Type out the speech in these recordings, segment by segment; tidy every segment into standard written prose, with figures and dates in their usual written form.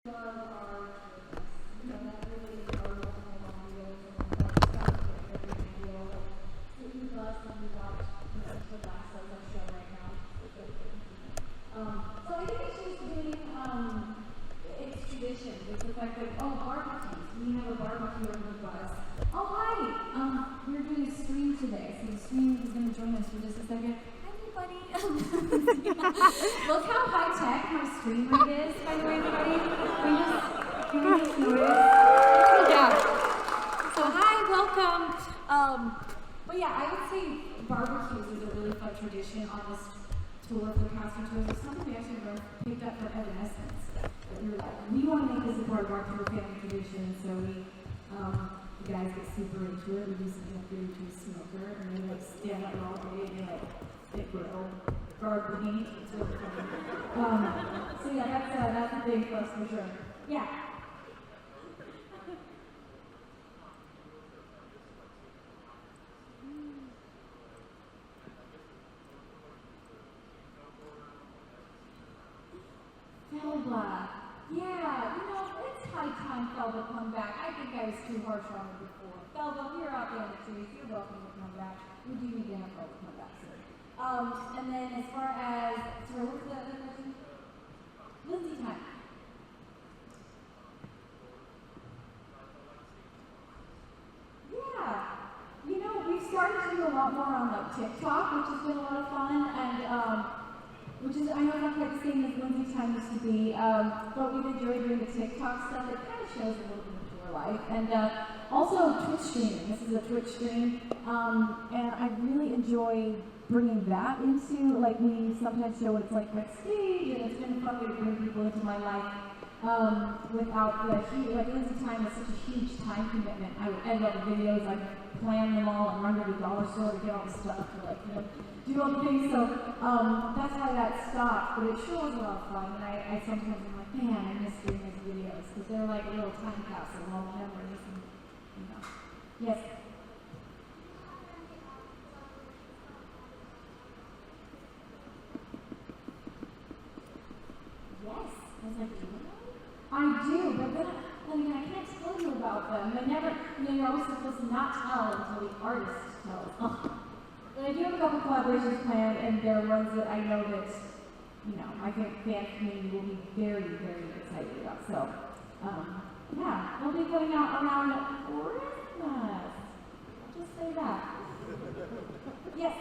Look how high-tech my screen read is, by the way, everybody. Can you just notice? Yeah. So, hi, welcome. But yeah, I would say barbecues is a really fun tradition on this tour of the casting tours. It's something we actually picked up from Evanescence. We were like, we want to make this a part of our tour family tradition, so the guys get super into it. We do something like food to a smoker, and they like stand up all day and they like stick grill. Guard the heat. So yeah, that's a big plus for sure. Yeah. Felba. Yeah, it's high time Felba come back. I think I was too harsh on her before. Felba, you're out there in the trees. You're welcome to come back. We do need to have Felba come back soon. And then as far as, sorry, what's the other question? Lindsey time. Yeah. We've started to do a lot more on like TikTok, which has been a lot of fun, and which is, I know not quite the same as Lindsey time used to be, but we've enjoyed doing the TikTok stuff. It kind of shows a little bit of your life. And also Twitch streaming. This is a Twitch stream, and I really enjoy bringing that into, like, we sometimes show what it's like backstage, and it's been a fun way to bring people into my life without the huge, like, Lindsey time is such a huge time commitment. I would edit all the videos, I'd plan them all, and run to the dollar store to get all the stuff to, like, do all the things, so that's why that stopped, but it sure was a lot of fun, and I sometimes am like, man, I miss doing those videos, because they're like a little time capsule of all the memories, and, Yes? Yes, I was like, I do, but then I can't tell you about them. I never, you're always supposed to not tell until the artist tells. But I do have a couple collaborations planned, and they're ones that I know that, I think fan community will be very, very excited about. So, yeah, we'll be putting out around Christmas. I'll just say that. Yes?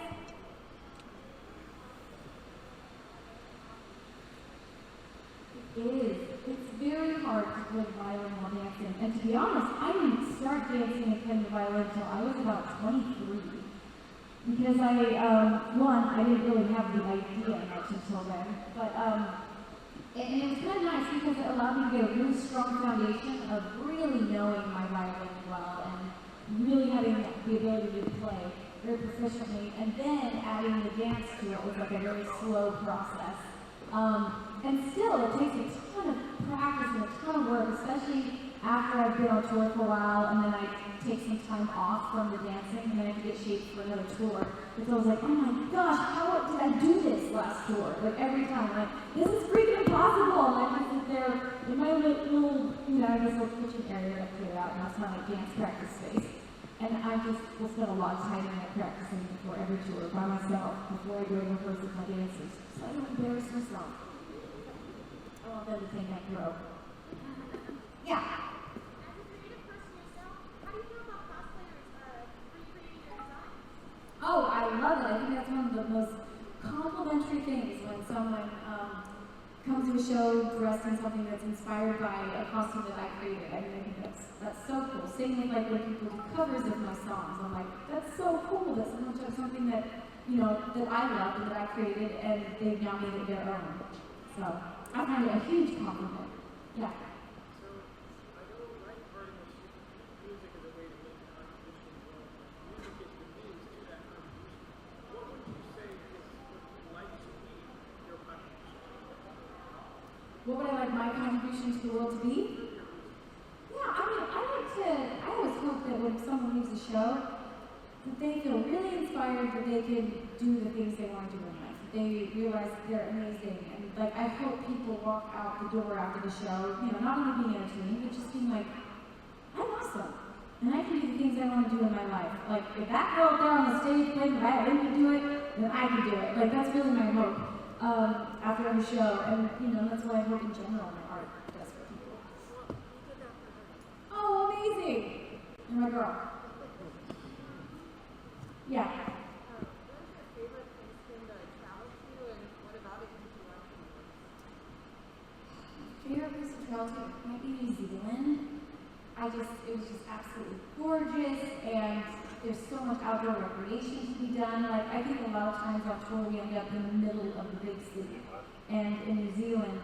It is. It's very hard to play violin while dancing. And to be honest, I didn't start dancing and playing the violin until I was about 23. Because I didn't really have the idea much until then. But, and it was kind of nice because it allowed me to get a really strong foundation of really knowing my violin well and really having the ability to play very proficiently. And then adding the dance to it was like a very slow process. And still, it takes a ton of practice and a ton of work, especially after I've been on tour for a while, and then I take some time off from the dancing, and then I have to get shaped for another tour. Because I was like, oh my gosh, how did I do this last tour? Like, every time, like, this is freaking impossible! And I just sit there in my little, I guess, little kitchen area that I cleared out, and that's my dance practice space. And I just will spend a lot of time in there practicing before every tour by myself, before I go to rehearse with my dancers, so I don't embarrass myself. I want them to think I grow. Yeah. As a creative person yourself, how do you feel about cosplayers recreating your designs? Oh, I love it. I think that's one of the most complimentary things when someone comes to a show dressed in something that's inspired by a costume that I created. I think that's so cool. Same with like when people do covers of my songs. I'm like, that's so cool that someone took something that that I loved and that I created, and they've now made it their own. So I find it a huge compliment. Yeah. What would I like my contribution to the world to be? Yeah, I always hope that when someone leaves a show, that they feel really inspired that they can do the things they want to do in life. they realize they're amazing, and like I hope people walk out the door after the show, not only being entertained, but just being like, I'm awesome, and I can do the things I want to do in my life. Like if that girl up there on the stage playing the violin can do it, then I can do it. Like that's really my hope after every show, and that's what I hope in general my art does for people. Oh, amazing! And my girl. Yeah. Favorite place to travel to might be New Zealand. It was just absolutely gorgeous, and there's so much outdoor recreation to be done. Like, I think a lot of times on tour we end up in the middle of the big city. And in New Zealand,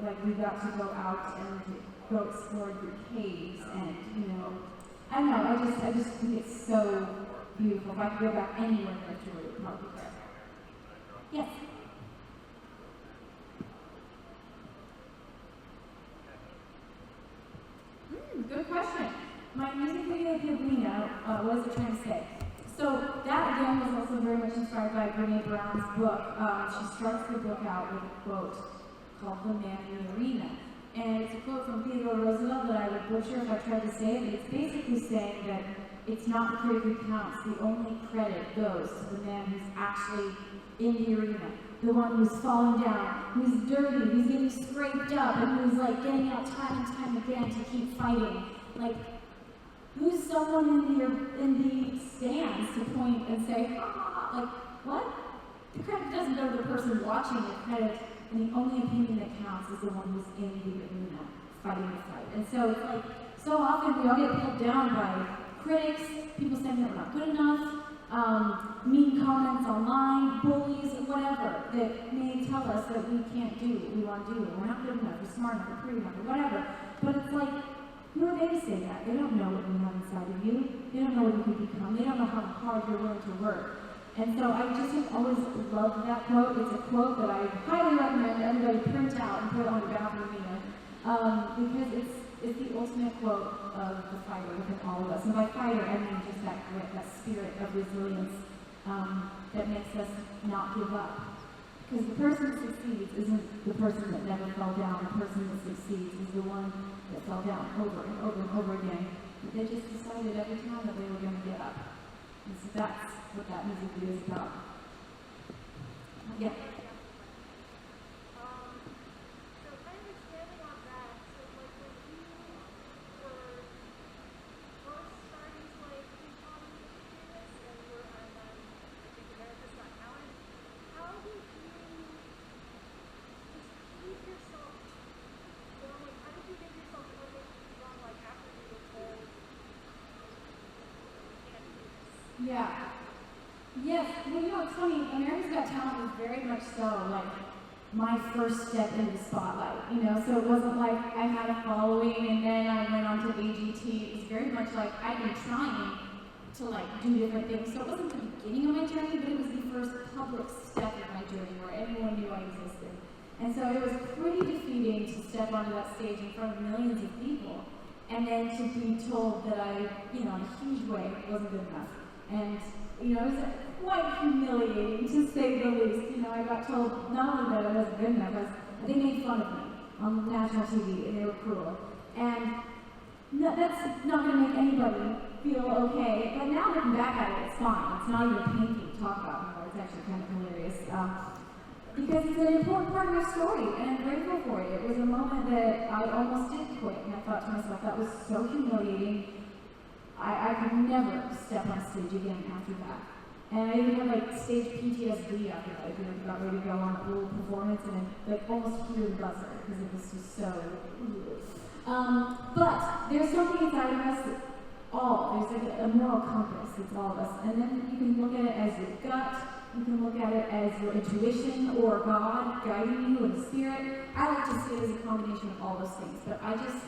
like, we got to go out and go explore the caves, and, I don't know, I just think it's so beautiful. If I could go back anywhere in history, it would probably be there. Yes? Good question. My music video, Sabrina, what is it trying to say? So that again was also very much inspired by Brene Brown's book. She starts the book out with a quote called "The Man in the Arena," and it's a quote from Theodore Roosevelt that I would butcher if I tried to say it. But it's basically saying that it's not the critic who counts. The only credit goes to the man who's actually in the arena, the one who's falling down, who's dirty, who's getting scraped up, and who's like getting out time and time again to keep fighting. Like, who's someone in the stands to point and say, like, what? The credit doesn't go to the person watching the credit, and the only opinion that counts is the one who's in the arena fighting the fight. And so it's like, so often we all get pulled down by critics, people saying that we're not good enough, mean comments online, bullies, whatever, that may tell us that we can't do what we want to do, or we're not good enough, we're smart enough, we're pretty enough, or whatever. But it's like, who are they to say that? They don't know what you have inside of you. They don't know what you could become. They don't know how hard you're willing to work. And so I just have always loved that quote. It's a quote that I highly recommend everybody print out and put on your bathroom mirror, because it's the ultimate quote of the fighter within all of us. And by fighter, I mean just that grit, that spirit of resilience that makes us not give up. Because the person who succeeds isn't the person that never fell down. The person that succeeds is the one that fell down over and over and over again. They just decided every time that they were going to get up. And so that's what that music video is about. Yeah. Yeah. Yes. Well, it's funny. America's Got Talent was very much so like my first step into the spotlight. So it wasn't like I had a following and then I went on to AGT. It was very much like I'd been trying to do different things. So it wasn't the beginning of my journey, but it was the first public step of my journey where everyone knew I existed. And so it was pretty defeating to step onto that stage in front of millions of people, and then to be told that I, in a huge way, wasn't good enough. And, it was quite humiliating, to say the least. I got told not only that I wasn't good enough, they made fun of me on national TV, and they were cruel. And that's not going to make anybody feel okay. But now looking back at it, it's fine. It's not even painful to talk about anymore. It's actually kind of hilarious. Because it's an important part of my story, and I'm grateful for it. It was a moment that I almost did quit, and I thought to myself, that was so humiliating. I could never step on stage again after that. And I even had stage PTSD after that. I got ready to go on a little performance and almost hear the buzzer because it was just so. But there's something inside of us all. There's a moral compass. It's all of us. And then you can look at it as your gut. You can look at it as your intuition or God guiding you in the spirit. I like to see it as a combination of all those things. But I just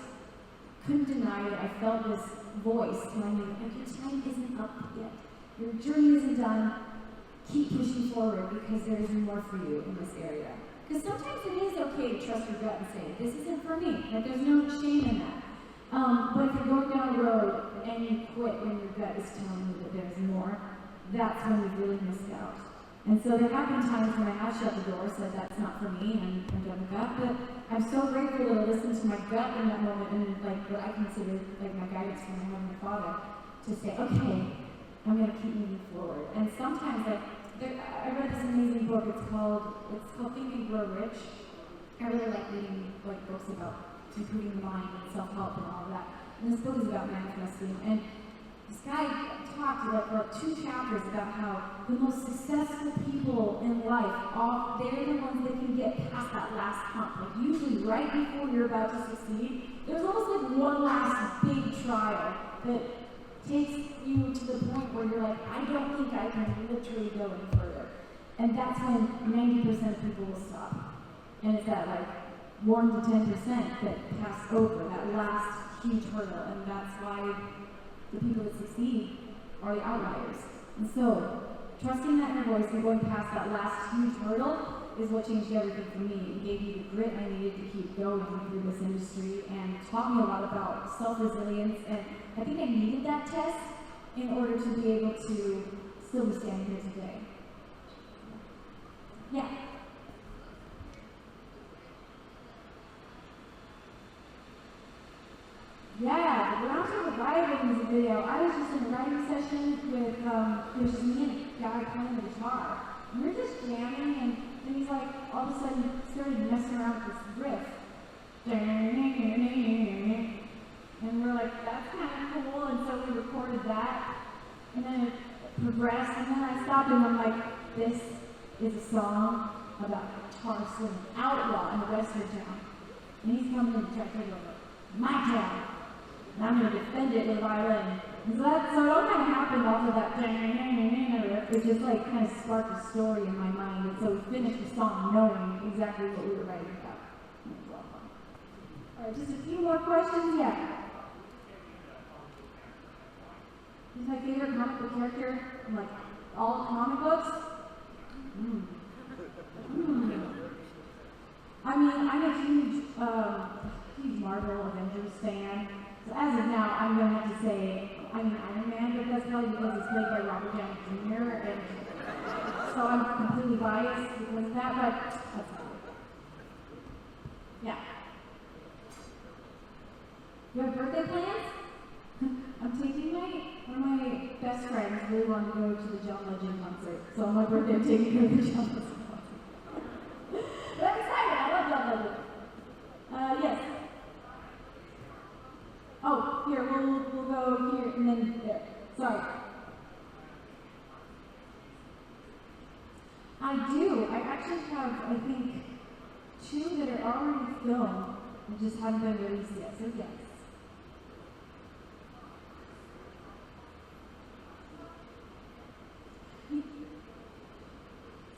couldn't deny it. I felt this voice telling me, your time isn't up yet. Your journey isn't done. Keep pushing forward because there is more for you in this area. Because sometimes it is okay to trust your gut and say, this isn't for me. There's no shame in that. But if you're going down a road and you quit when your gut is telling you that there's more, that's when you've really missed out. And so there have been times when I have shut the door, said that's not for me, and I'm done with that. But I'm so grateful that I listened to my gut in that moment, and like what I consider like my guidance from my Heavenly Father, to say, okay, I'm gonna keep moving forward. And sometimes, like, I read this amazing book. It's called Think and Grow Rich. I really like reading like books about improving the mind and self-help and all of that. And this book is about manifesting. And this guy talked for 2 chapters about how the most successful people in life, they're the ones that can get past that last hump. Like usually right before you're about to succeed, there's almost like one last big trial that takes you to the point where you're like, I don't think I can literally go any further. And that's when 90% of people will stop. And it's that like 1 to 10% that pass over that last huge hurdle. And that's why the people that succeed are the outliers. And so, trusting that inner voice and going past that last huge hurdle is what changed everything for me. It gave me the grit I needed to keep going through this industry and taught me a lot about self-resilience. And I think I needed that test in order to be able to still be standing here today. Yeah. Yeah, when I was on the writing music video, I was just in a writing session with, it was just me and a guy playing the guitar. And we were just jamming, and then he's like, all of a sudden, started messing around with this riff. And we're like, that's kind of cool, and so we recorded that. And then it progressed, and then I stopped and I'm like, this is a song about a guitar swing outlaw in a western town. And he's coming in to try to take over my town. And I'm going to defend it with a violin. And so it all kind of happened off of that. It just like kind of sparked a story in my mind. And so we finished the song knowing exactly what we were writing about. It was a lot of fun. All right, just a few more questions. Yeah. Who's my favorite comic book character in like all comic books? I mean, I'm a huge Marvel Avengers fan. So as of now, I'm going to have to say, I'm Iron Man, but that's probably because it's played by Robert Downey Jr., and so I'm completely biased because of that, but that's fine. Yeah. You have birthday plans? I'm taking one of my best friends really wanted to go to the John Legend concert, so on my birthday I'm taking her to the John Legend concert. But I'm excited, I love John Legend. Yes. Oh, here, we'll go here and then there. Sorry. I do. I actually have, I think, 2 that are already filmed and just haven't been released yet, so yes.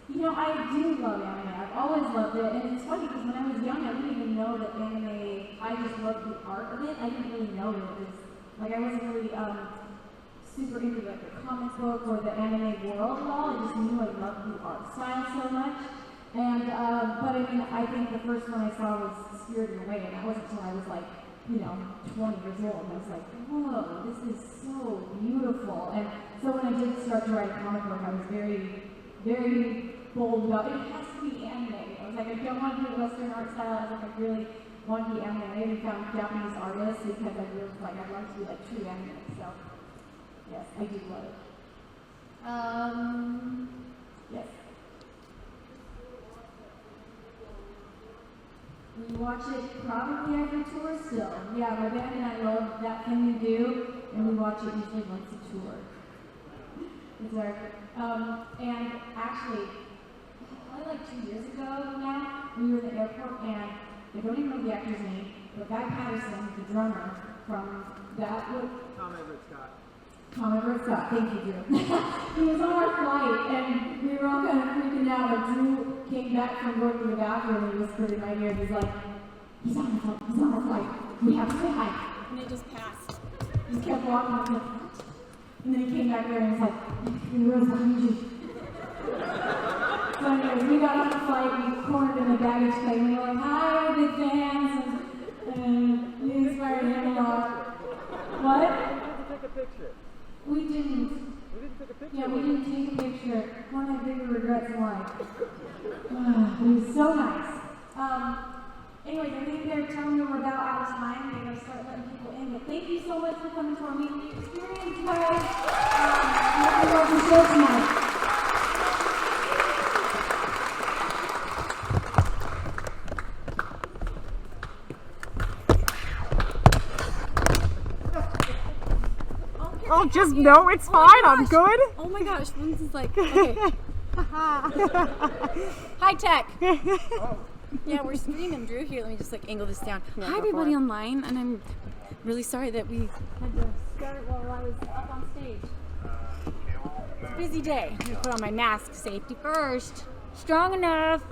You know, I do love anime. I've always loved it, and it's funny because when I was young, I didn't even know that anime. I just loved the art of it. I didn't really know that it was like I wasn't really super into like the comic book or the anime world at all. I just knew I loved the art style so much. And but I mean, I think the first one I saw was Spirited Away, and that wasn't until I was like 20 years old. And I was like, whoa, this is so beautiful. And so when I did start to write a comic book, I was very, very bold about it. It has to be anime. I was like, I don't want to do Western art style. I was like, I really want to be anime. I even found Japanese artists because I really like I'd like to be like true anime. So yes, I do love it. Yes. We watch it probably every tour still. Yeah, my band and I love That Thing You Do, and we watch it usually once a tour. It's our, and actually, probably like 2 years ago now, we were in the airport, and I don't even know the actor's name, but Guy Patterson, the drummer from that would... Tom Everett Scott, thank you, Drew. He was on our flight, and we were all kind of freaking out. Like, Drew came back from going to the bathroom, and he whispered in my ear, he's like, he's on our flight, we have to say hi. And it just passed. He just kept walking, I was like, what? And then he came back there, and he was like, he was behind you. So anyways, we got on the flight, we cornered in the baggage claim, and we were like, hi, we're big fans, and we inspired him a lot. What? Take a picture. We didn't. We didn't take a picture. Yeah, we didn't take a picture. One of my bigger regrets in life. It was so nice. Anyways, I think they're telling me we're about out of time. They're going to start letting people in. But thank you so much for coming to our meeting experience, guys. I hope you love the show tonight. Oh, just no, it's fine. I'm good. Oh my gosh, Lindsay's like, okay. High tech. Yeah, we're streaming. Drew, here, let me just like angle this down. Yeah, Hi go everybody for it. online, and I'm really sorry that we had to start while I was up on stage. It's a busy day. I'm gonna put on my mask. Safety first. Strong enough.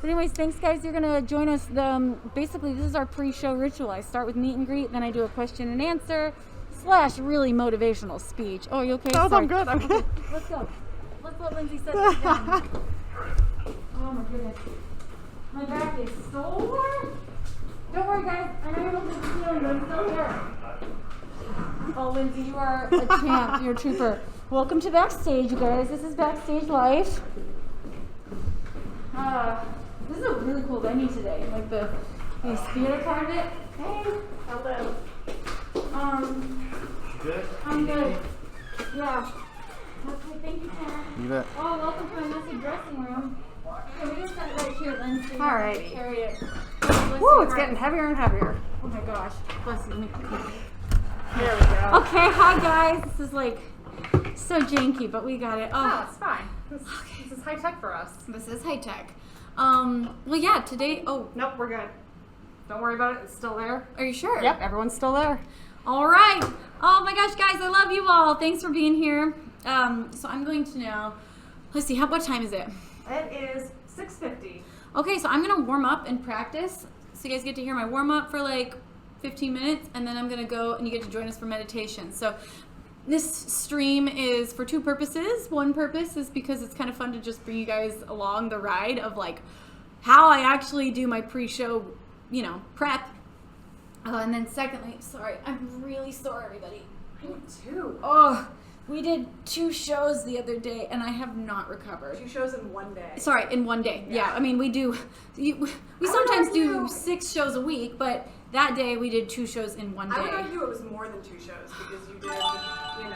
But anyways, thanks guys. You're gonna join us. Basically, this is our pre-show ritual. I start with meet and greet, then I do a question and answer / really motivational speech. Oh, you okay? No, Sorry. I'm good. I'm good. Let's go. Let's let Lindsay set this down. Oh my goodness. My back is sore. Don't worry, guys. I know you're looking at the ceiling, but I'm still here. Oh, Lindsay, you are a champ. You're a trooper. Welcome to Backstage, you guys. This is Backstage Life. This is a really cool venue today. Like the theater part of it. Hey. Hello. Good? I'm good. Yeah. Okay, thank you, Karen. You bet. Oh, welcome to my messy dressing room. Okay, we're gonna set it right here, Lindsay. All right. Carry it. Woo, it's getting heavier and heavier. Oh my gosh. Bless you. Let me. There we go. Okay, hi guys. This is like so janky, but we got it. Oh, it's fine. This is high tech for us. This is high tech. Well, yeah. Today. Oh, Nope, we're good. Don't worry about it. It's still there. are you sure? Yep, everyone's still there. All right. Oh my gosh, guys, I love you all. Thanks for being here. So I'm going to now. Let's see. What time is it? It is 6:50. Okay, so I'm gonna warm up and practice. So you guys get to hear my warm up for like 15 minutes, and then I'm gonna go and you get to join us for meditation. So this stream is for two purposes. One purpose is because it's kind of fun to just bring you guys along the ride of like how I actually do my pre-show, prep. And then secondly, sorry, I'm really sore, everybody. Me too. Oh, we did 2 shows the other day, and I have not recovered. 2 shows in one day. Sorry, in one day. Yeah, I mean, we sometimes do 6 shows a week, but that day we did 2 shows in one day. I would argue it was more than 2 shows because you did,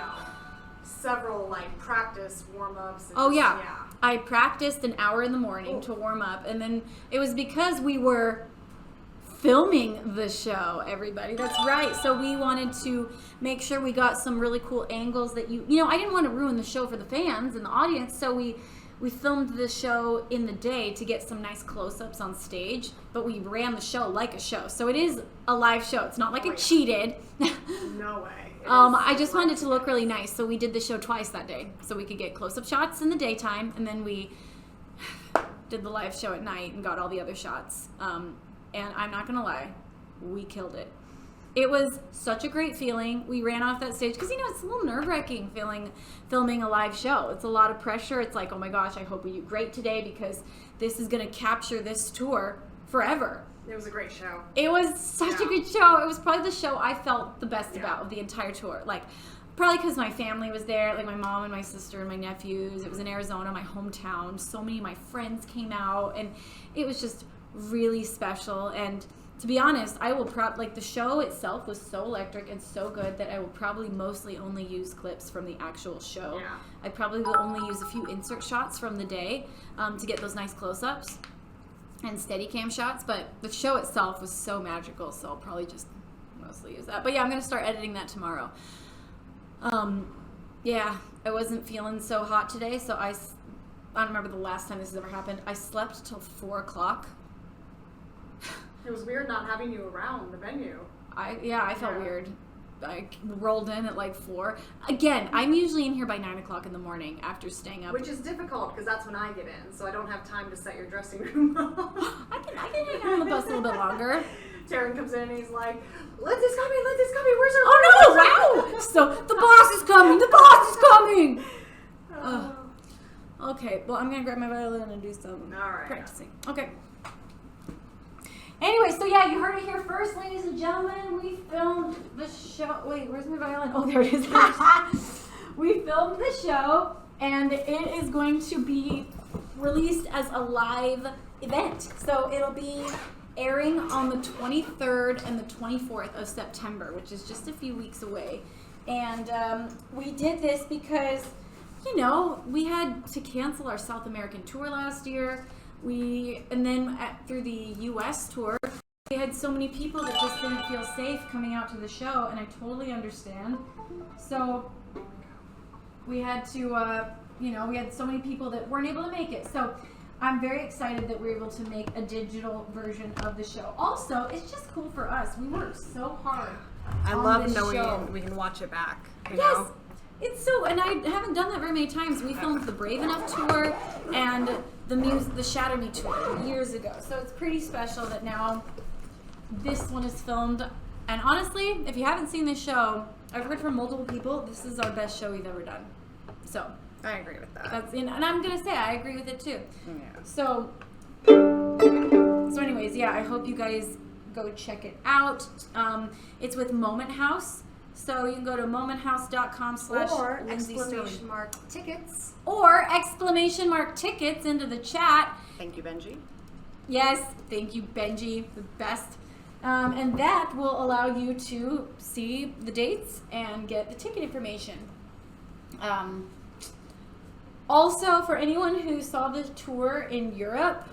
several like practice warm-ups. Oh yeah. I practiced an hour in the morning to warm up, and then it was because we were filming the show, everybody. That's right. So we wanted to make sure we got some really cool angles that I didn't want to ruin the show for the fans and the audience, so we filmed the show in the day to get some nice close-ups on stage, but we ran the show like a show. So it is a live show. It's not like it cheated. No way. I just wanted it to look really nice, so we did the show twice that day, so we could get close-up shots in the daytime, and then we did the live show at night and got all the other shots. And I'm not gonna lie, we killed it. It was such a great feeling. We ran off that stage because it's a little nerve-wracking filming a live show. It's a lot of pressure. It's like, oh my gosh, I hope we do great today because this is gonna capture this tour forever. It was a great show. It was such a good show. It was probably the show I felt the best about of the entire tour. Like, probably because my family was there, like my mom and my sister and my nephews. It was in Arizona, my hometown. So many of my friends came out, and it was just really special. And to be honest, I will the show itself was so electric and so good that I will probably mostly only use clips from the actual show. Yeah. I probably will only use a few insert shots from the day to get those nice close-ups and Steadicam shots, but the show itself was so magical, so I'll probably just mostly use that. But yeah, I'm gonna start editing that tomorrow. Yeah, I wasn't feeling so hot today, so I don't remember the last time this has ever happened. I slept till 4 o'clock. It was weird not having you around the venue. I felt weird. I rolled in at like 4. Again, I'm usually in here by 9 o'clock in the morning after staying up. Which is difficult because that's when I get in, so I don't have time to set your dressing room up. I can hang out on the bus a little bit longer. Taryn comes in and he's like, Lindsay's coming, where's her Oh no, wow! So the boss is coming, Okay, well I'm gonna grab my violin and do some practicing. Okay. Anyway, so yeah, you heard it here first, ladies and gentlemen. We filmed the show. Wait, where's my violin? Oh, there it is. We filmed the show, and it is going to be released as a live event. So it'll be airing on the 23rd and the 24th of September, which is just a few weeks away. And we did this because, you know, we had to cancel our South American tour last year. Through the U.S. tour, we had so many people that just didn't feel safe coming out to the show, and I totally understand. So we had to, we had so many people that weren't able to make it. So I'm very excited that we're able to make a digital version of the show. Also, it's just cool for us. We worked so hard. I on love this knowing show. we can watch it back. You Yes. know? It's so, and I haven't done that very many times. We filmed the Brave Enough tour and the Shatter Me tour years ago. So it's pretty special that now this one is filmed. And honestly, if you haven't seen this show, I've heard from multiple people, this is our best show we've ever done. So I agree with that. and I'm gonna say I agree with it too. Yeah. So anyways, yeah, I hope you guys go check it out. It's with Moment House. So you can go to momenthouse.com/Or Lindsey exclamation Stirling. mark tickets. Or exclamation mark tickets into the chat. Thank you, Benji. Yes, thank you, Benji, the best. And that will allow you to see the dates and get the ticket information. Also, for anyone who saw the tour in Europe,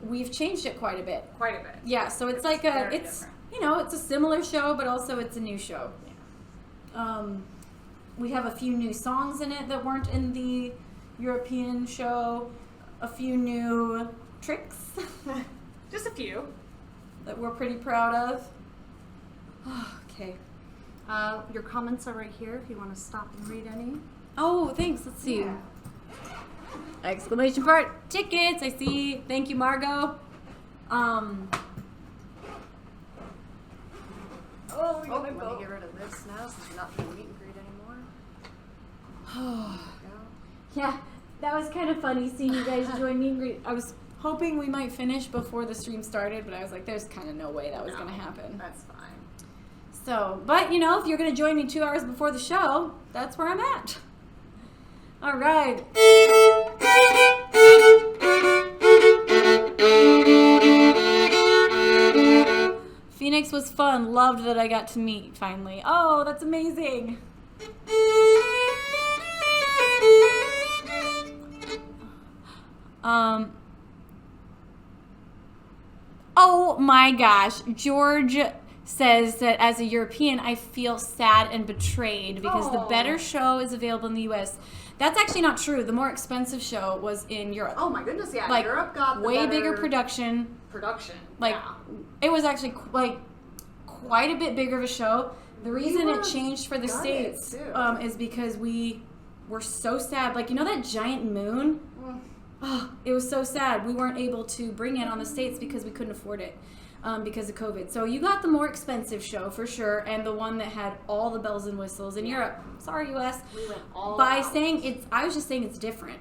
we've changed it quite a bit. Quite a bit. Yeah, so it's Very it's a similar show, but also it's a new show. We have a few new songs in it that weren't in the European show, a few new tricks Just a few. that we're pretty proud of. Okay. Your comments are right here if you want to stop and read any. Oh, thanks. Let's see. Exclamation part tickets. I see. Thank you, Margot. Oh, you want to get rid of this now since you're not doing meet and greet anymore? Yeah, that was kind of funny seeing you guys join me and greet. I was hoping we might finish before the stream started, but I was like, there's kind of no way that was going to happen. That's fine. So, but you know, if you're going to join me 2 hours before the show, that's where I'm at. All right. Phoenix was fun. Loved that I got to meet finally. Oh, that's amazing. Oh my gosh. George says that as a European, I feel sad and betrayed because the better show is available in the US. That's actually not true. The more expensive show was in Europe. Oh my goodness, yeah. Like, Europe got the way better bigger production. Like, yeah. it was actually quite a bit bigger of a show. The reason it changed for the got States it, too. is because we were so sad. Like, you know that giant moon? Oh, it was so sad. We weren't able to bring it on the States because we couldn't afford it because of COVID. So you got the more expensive show for sure, and the one that had all the bells and whistles in Europe. Sorry, US. We went all By out. saying it's, I was just saying it's different.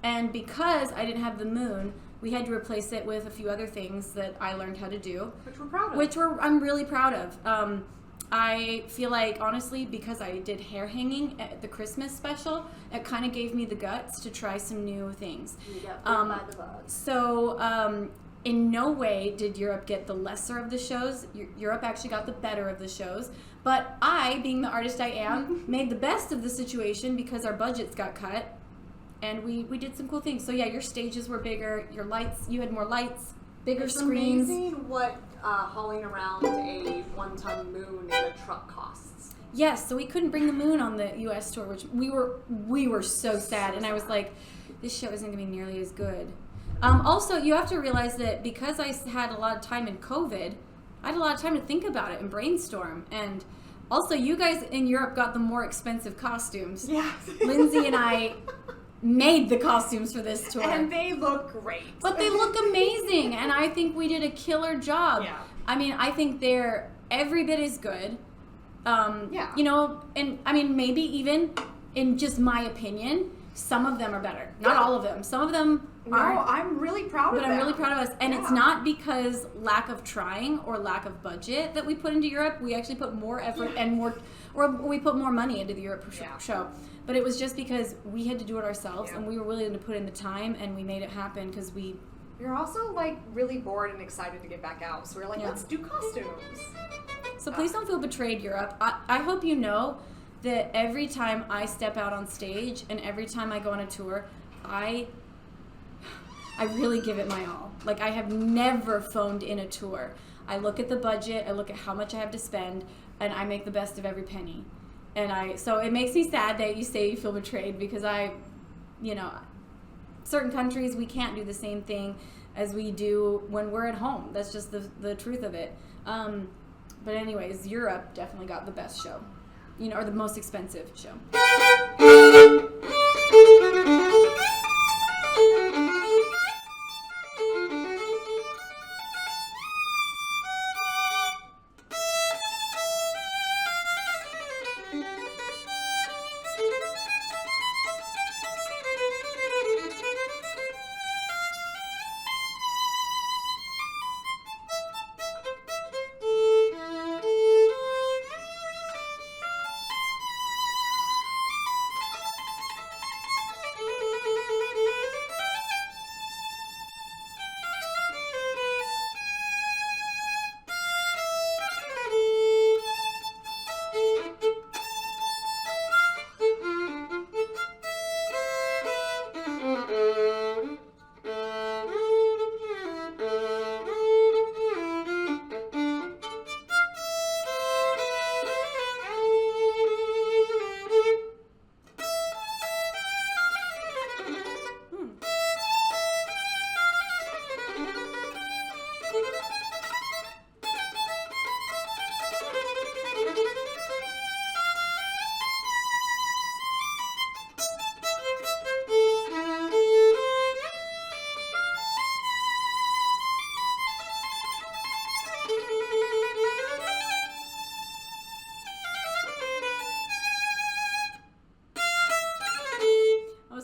And because I didn't have the moon, we had to replace it with a few other things that I learned how to do, Which we're proud of. which I'm really proud of. I feel like, honestly, because I did hair hanging at the Christmas special, it kind of gave me the guts to try some new things. You got bit by the bug. So, in no way did Europe get the lesser of the shows. Europe actually got the better of the shows. But I, being the artist I am, made the best of the situation because our budgets got cut. And we did some cool things. So yeah, your stages were bigger, your lights, you had more lights, bigger It's screens. amazing what hauling around a 1-ton moon in a truck costs. Yes, so we couldn't bring the moon on the US tour, which we were so sad. And I was like, this show isn't gonna be nearly as good. Also, you have to realize that because I had a lot of time in COVID, I had a lot of time to think about it and brainstorm. And also, you guys in Europe got the more expensive costumes. Yeah. Lindsay and I made the costumes for this tour. And they look great. But they look amazing, and I think we did a killer job. Yeah. I mean, I think they're every bit as good. Yeah. You know, and I mean, maybe even in just my opinion, some of them are better. Not all of them. Some of them No, aren't. I'm really proud of But them. I'm really proud of us. And it's Yeah. not because lack of trying or lack of budget that we put into Europe. We actually put more effort and or we put more money into the Europe Yeah. show. But it was just because we had to do it ourselves, Yeah. and we were willing to put in the time, and we made it happen because we. You're also like really bored and excited to get back out, so we're like, Yeah. let's do costumes. So please don't feel betrayed, Europe. I hope you know that every time I step out on stage and every time I go on a tour, I really give it my all. Like, I have never phoned in a tour. I look at the budget, I look at how much I have to spend, and I make the best of every penny. And so it makes me sad that you say you feel betrayed, because certain countries, we can't do the same thing as we do when we're at home. That's just the truth of it. But anyways, Europe definitely got the best show, or the most expensive show.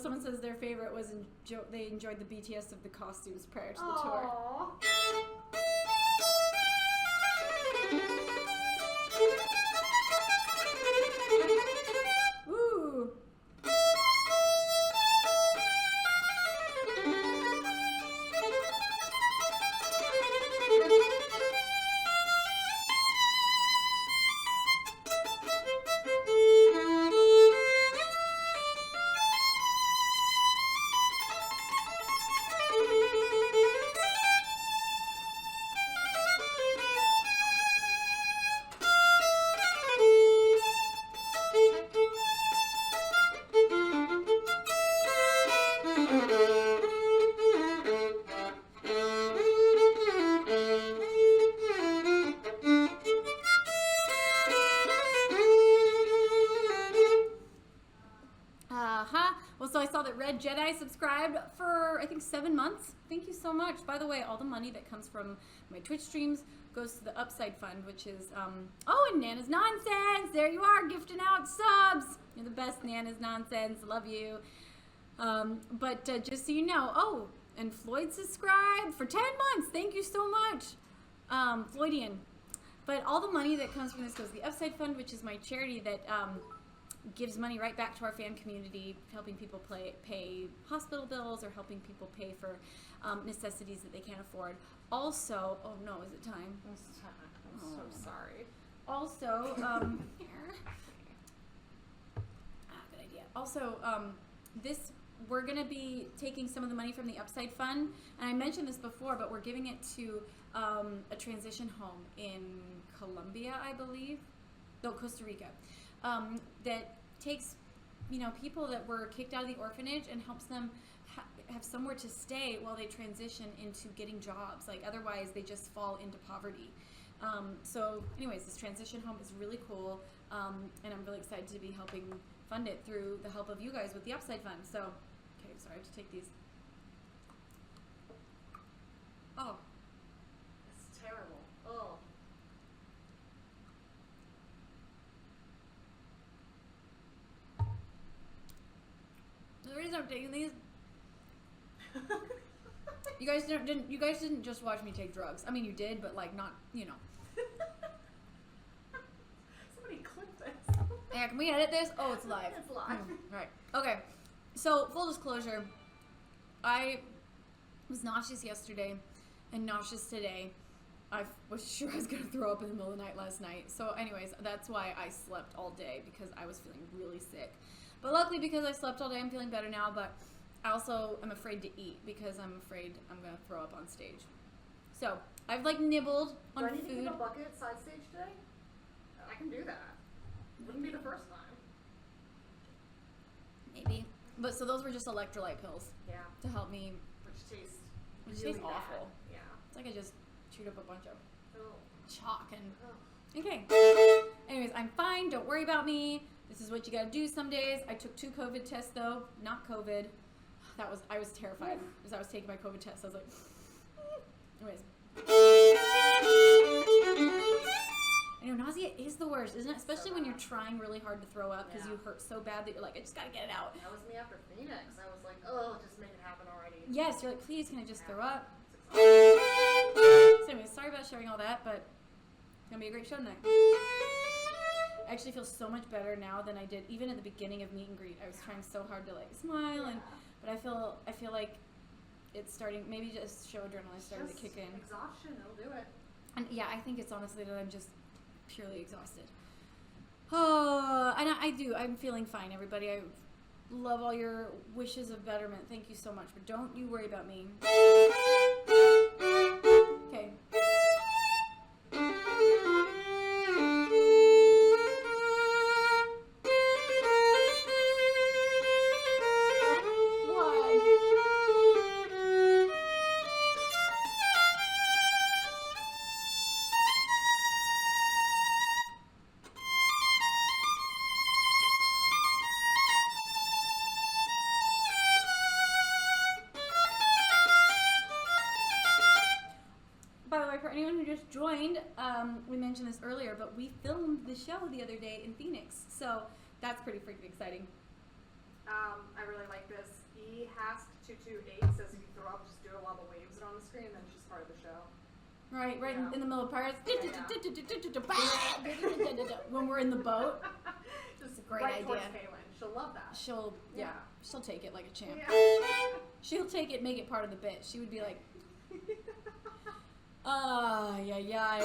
Someone says their favorite was they enjoyed the BTS of the costumes prior to the tour. Ooh. Well, so I saw that Red Jedi subscribed for, I think, 7 months. Thank you so much. By the way, all the money that comes from my Twitch streams goes to the Upside Fund, which is, oh, and Nana's Nonsense. There you are, gifting out subs. You're the best, Nana's Nonsense. Love you. But just so you know, oh, and Floyd subscribed for 10 months. Thank you so much, Floydian. But all the money that comes from this goes to the Upside Fund, which is my charity that gives money right back to our fan community, helping people pay hospital bills or helping people pay for necessities that they can't afford. Also, oh no, is it time? It's time. I'm so sorry. Also, here. Good idea. Also, we're going to be taking some of the money from the Upside Fund, and I mentioned this before, but we're giving it to a transition home in Colombia, I believe. No, Costa Rica. That takes, people that were kicked out of the orphanage and helps them have somewhere to stay while they transition into getting jobs. Like, otherwise they just fall into poverty. So anyways, this transition home is really cool, and I'm really excited to be helping fund it through the help of you guys with the Upside Fund. So, okay, sorry, I have to take these. Oh. It's terrible. Oh. The reason I'm taking these, you guys didn't just watch me take drugs. I mean, you did, but like not, Somebody clip this. Can we edit this? Oh, it's live. It's live. Right. Okay. So, full disclosure, I was nauseous yesterday and nauseous today. I was sure I was going to throw up in the middle of the night last night. So, anyways, that's why I slept all day, because I was feeling really sick. But luckily, because I slept all day, I'm feeling better now. But I also am afraid to eat because I'm afraid I'm going to throw up on stage. So, I've like nibbled on Do I need to food. give a bucket side stage today? I can do that. Wouldn't be the first time. Maybe. But so those were just electrolyte pills Yeah. to help me. Which tastes Which really tastes bad. awful. Yeah. It's like I just chewed up a bunch of Oh. chalk and. Oh. Okay. Anyways, I'm fine. Don't worry about me. This is what you gotta do some days. I took 2 COVID tests though, not COVID. I was terrified as I was taking my COVID test. I was like, anyways. I know nausea is the worst, isn't it? Especially when you're trying really hard to throw up because Yeah. you hurt so bad that you're like, I just gotta get it out. That was me after Phoenix. I was like, oh, just make it happen already. Yes, you're like, please, can I just throw up? It's exhausting. So anyways, sorry about sharing all that, but it's gonna be a great show tonight. I actually feel so much better now than I did even at the beginning of meet and greet. I was trying so hard to like smile but I feel like it's starting, maybe just show adrenaline starting to kick in. Exhaustion, it'll do it. And yeah, I think it's honestly that I'm just purely exhausted. Oh, and I'm feeling fine, everybody. I love all your wishes of betterment. Thank you so much, but don't you worry about me. Okay. By the way, for anyone who just joined, we mentioned this earlier, but we filmed the show the other day in Phoenix, so that's pretty freaking exciting. I really like this. eHask228 says if you throw up, just do it while the waves are on the screen, then it's just part of the show. Right Yeah. in the middle of Pirates. Yeah. When we're in the boat, Just a great right towards idea. Kaylin. She'll love that. she'll Yeah. she'll take it like a champ. Yeah. She'll take it, make it part of the bit. She would be like, yeah.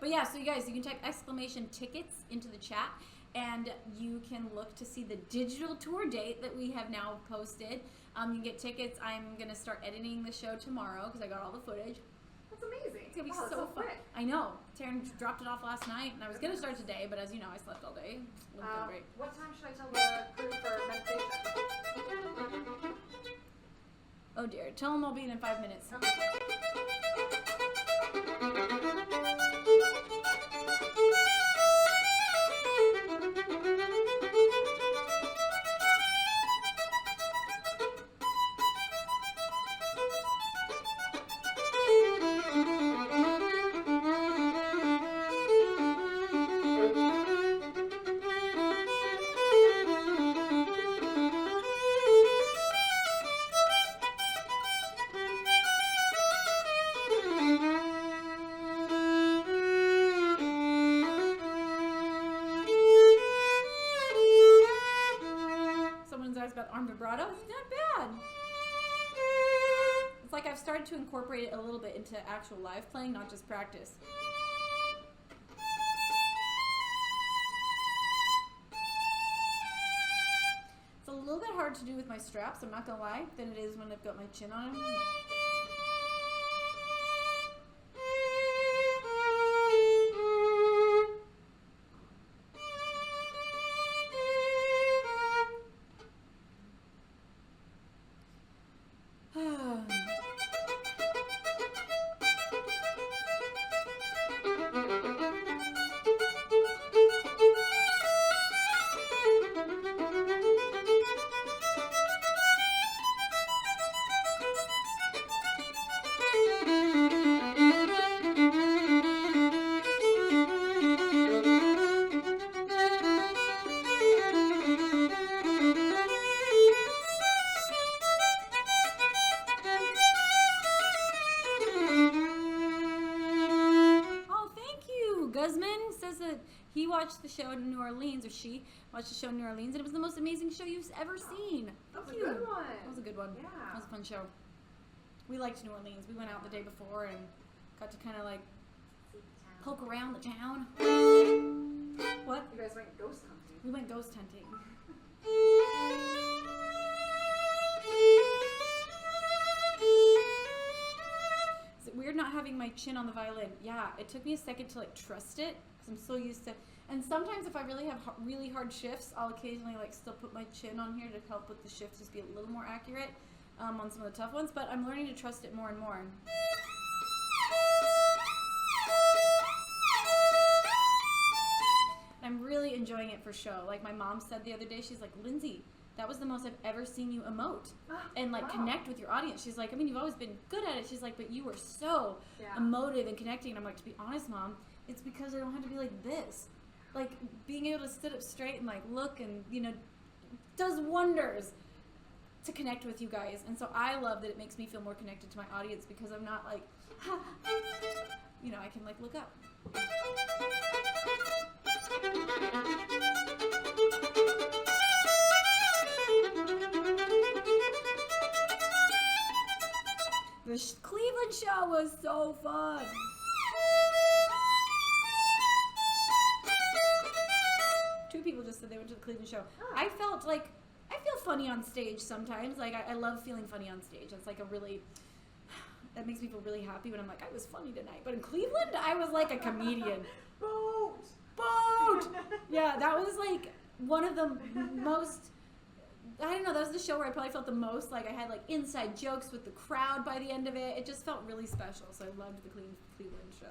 But yeah, so you guys, you can type exclamation tickets into the chat, and you can look to see the digital tour date that we have now posted. You can get tickets. I'm gonna start editing the show tomorrow because I got all the footage. That's amazing. It's gonna be Oh, so fun. quick. I know. Taryn dropped it off last night, and I was gonna start today, but as you know, I slept all day. Wouldn't feel great. What time should I tell the crew for meditation? Oh dear. Tell them I'll be in 5 minutes. Someone's asked about arm vibrato. It's not bad. It's like I've started to incorporate it a little bit into actual live playing, not just practice. It's a little bit hard to do with my straps, I'm not gonna lie, than it is when I've got my chin on them. watched the show in New Orleans, or she watched the show in New Orleans, and it was the most amazing show you've ever seen. That was Thank a you. good one. That was a good one. Yeah. That was a fun show. We liked New Orleans. We went out the day before and got to kind of like poke around the town. What? You guys went ghost hunting. We went ghost hunting. Is it weird not having my chin on the violin? Yeah, it took me a second to like trust it because I'm so used to. And sometimes if I really have really hard shifts, I'll occasionally like still put my chin on here to help with the shifts, just be a little more accurate on some of the tough ones. But I'm learning to trust it more and more. I'm really enjoying it for show. Like my mom said the other day, she's like, Lindsay, that was the most I've ever seen you emote and like connect with your audience. She's like, I mean, you've always been good at it. She's like, but you were so emotive and connecting. And I'm like, to be honest, Mom, it's because I don't have to be like this. Like being able to sit up straight and like look and, you know, does wonders to connect with you guys. And so I love that it makes me feel more connected to my audience because I'm not like, you know, I can like look up. The Cleveland show was so fun. Two people just said they went to the Cleveland show. I felt like, I feel funny on stage sometimes. Like I love feeling funny on stage. That's like a really, that makes me feel really happy when I'm like, I was funny tonight. But in Cleveland, I was like a comedian. Boat! Yeah, that was like one of the most, I don't know, that was the show where I probably felt the most like I had like inside jokes with the crowd by the end of it. It just felt really special, so I loved the Cleveland show.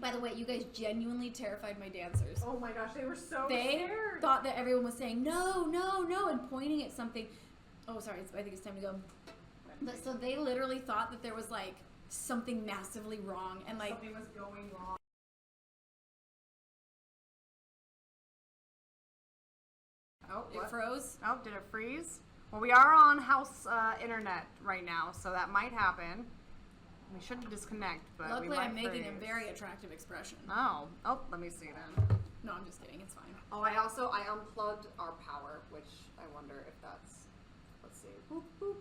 By the way, you guys genuinely terrified my dancers. Oh my gosh, they were so They scared. thought that everyone was saying no, no, no, and pointing at something. Oh, sorry, I think it's time to go. But so they literally thought that there was like something massively wrong, and like something was going wrong. Oh, it what? froze. Oh, did it freeze? Well, we are on house internet right now, so that might happen. We shouldn't disconnect, but Luckily, we might I'm making a freeze. very attractive expression. Oh, let me see then. No, I'm just kidding. It's fine. Oh, I unplugged our power, which I wonder if that's, let's see. Boop, boop.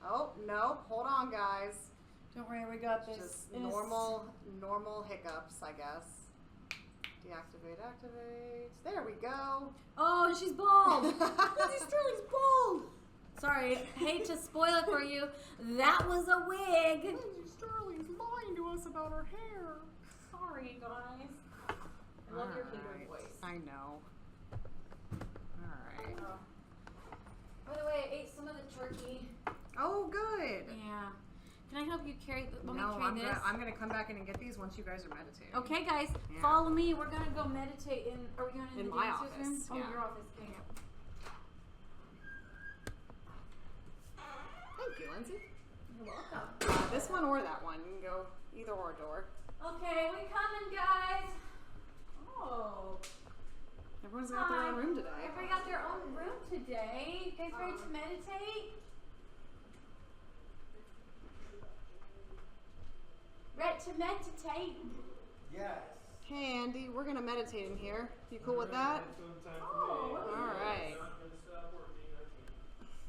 Oh, no, hold on, guys. Don't worry, we got this. Just normal hiccups, I guess. Deactivate, activate. There we go. Oh, she's bald. Lindsey Stirling's bald. Sorry, hate to spoil it for you. That was a wig. Lindsey Stirling's lying to us about her hair. Sorry, guys. I love your hater voice. I know. Alright. By the way, I ate some of the turkey. Oh, good. Yeah. Can I help you carry? Want No, me to carry this? I'm gonna come back in and get these once you guys are meditating. Okay, guys, Yeah. follow me. We're gonna go meditate in. Are we going in In the my dancers office, room? Oh, yeah. your office. Okay. Thank you, Lindsay. You're welcome. This one or that one. You can go either or door. Okay, we coming, guys. Oh. Everyone's got their own room today. Everybody got their own room today. You guys ready to meditate? Ready to meditate? Yes. Hey, Andy, we're gonna meditate in here. You cool with that? Oh, All right.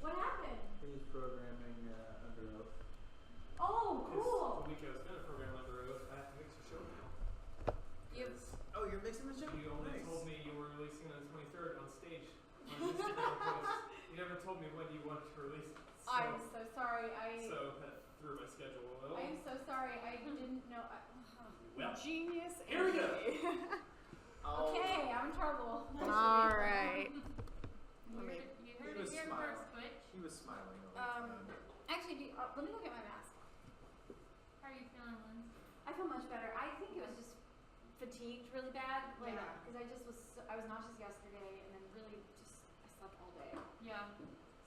what happened? He's programming under oath. Oh, cool. The week I was going to program under oath, I have to mix your show now. Oh, you're mixing the show? You only Nice. told me you were releasing on the 23rd on stage. On Instagram post. You never told me when you wanted to release it. So, I'm so sorry. so that threw my schedule a little. I'm so sorry. I didn't know. Well, Genius. here we go. Oh. Okay, I'm in trouble. All right. Let me. You He heard was it here smiling. first, Twitch. He was smiling all the time. Actually, let me go get my mask. How are you feeling, Lindsay? I feel much better. I think it was just fatigued really bad, like Yeah. because I was nauseous yesterday, and then really just I slept all day. Yeah.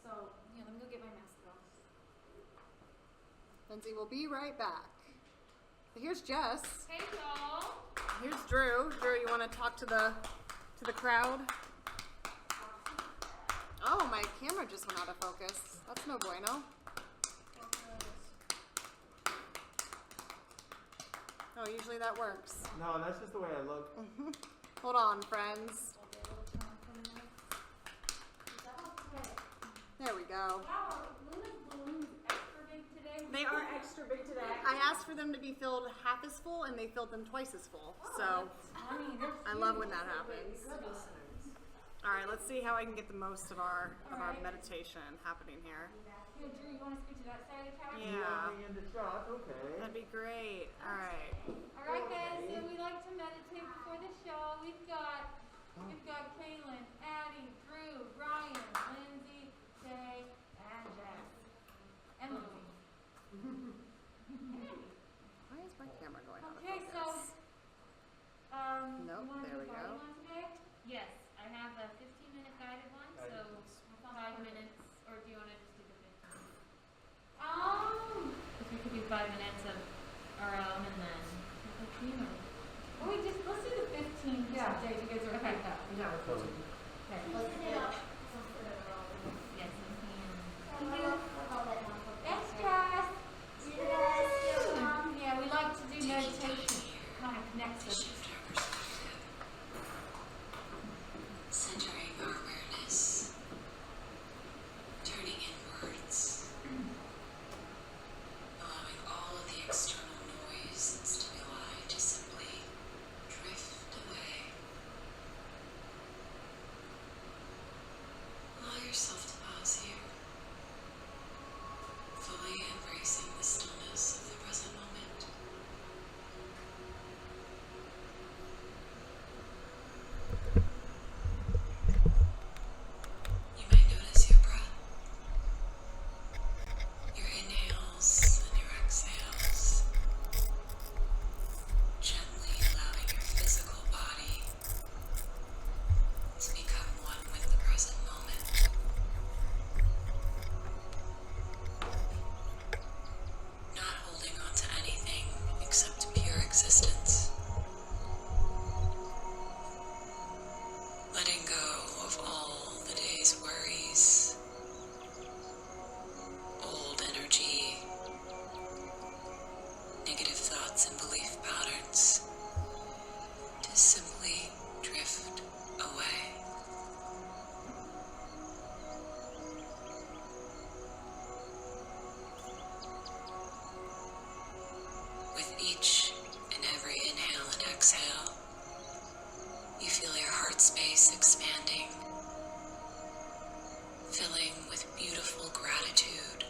So let me go get my mask though. Lindsay, we'll be right back. Here's Jess. Hey, y'all. Here's Drew. Drew, you want to talk to the crowd? Oh, my camera just went out of focus. That's no bueno. Oh, usually that works. No, that's just the way I look. Hold on, friends. There we go. Wow, Luna's balloons extra big today. They are extra big today. I asked for them to be filled half as full, and they filled them twice as full. So I love when that happens. All right, let's see how I can get the most of our meditation happening here. Here, Drew, you want to scoot to that side of the couch? Yeah, In the shot, okay. that'd be great. All right. All right, guys. So we like to meditate before the show. We've got Kaylin, Addie, Drew, Ryan, Lindsay, Shay, and Jess, and Lucy. Why is my camera going out of Okay, so focus? Nope, you want to there do we a guided go. one today? Yes, I have a 15-minute guided one, so 5 minutes, or do you want to just do the 15? If we could do 5 minutes of our own and then. Oh, let's do the 15 Yeah. days. You guys are okay with that? Yeah. Okay. Listen it up. Yes, Thank you. Thanks, Jess. Yeah, we like to do meditation. Kind of connects us. Centering our awareness, turning inwards, allowing all of the external noise and stimuli to simply drift away. Allow yourself to pause here, fully embracing the stillness of the present moment. You may notice your breath, your inhales and your exhales, gently allowing your physical body to become one with the present moment. Not holding on to anything except pure existence. Letting go of all the day's worries, old energy, negative thoughts and belief patterns to simply drift away. With each and every inhale and exhale, you feel your heart space expanding, filling with beautiful gratitude,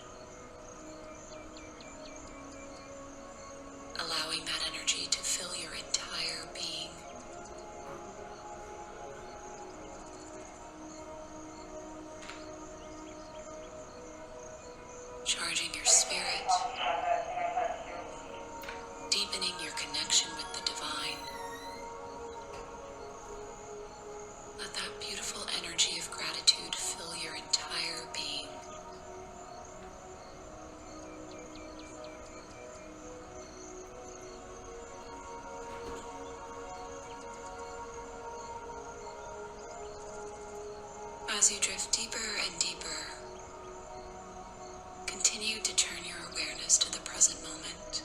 allowing that energy to fill your entire being. Charging your spirit, deepening your connection with the divine. Let that beautiful energy of gratitude fill your entire being. As you drift deeper and deeper, continue to turn your awareness to the present moment,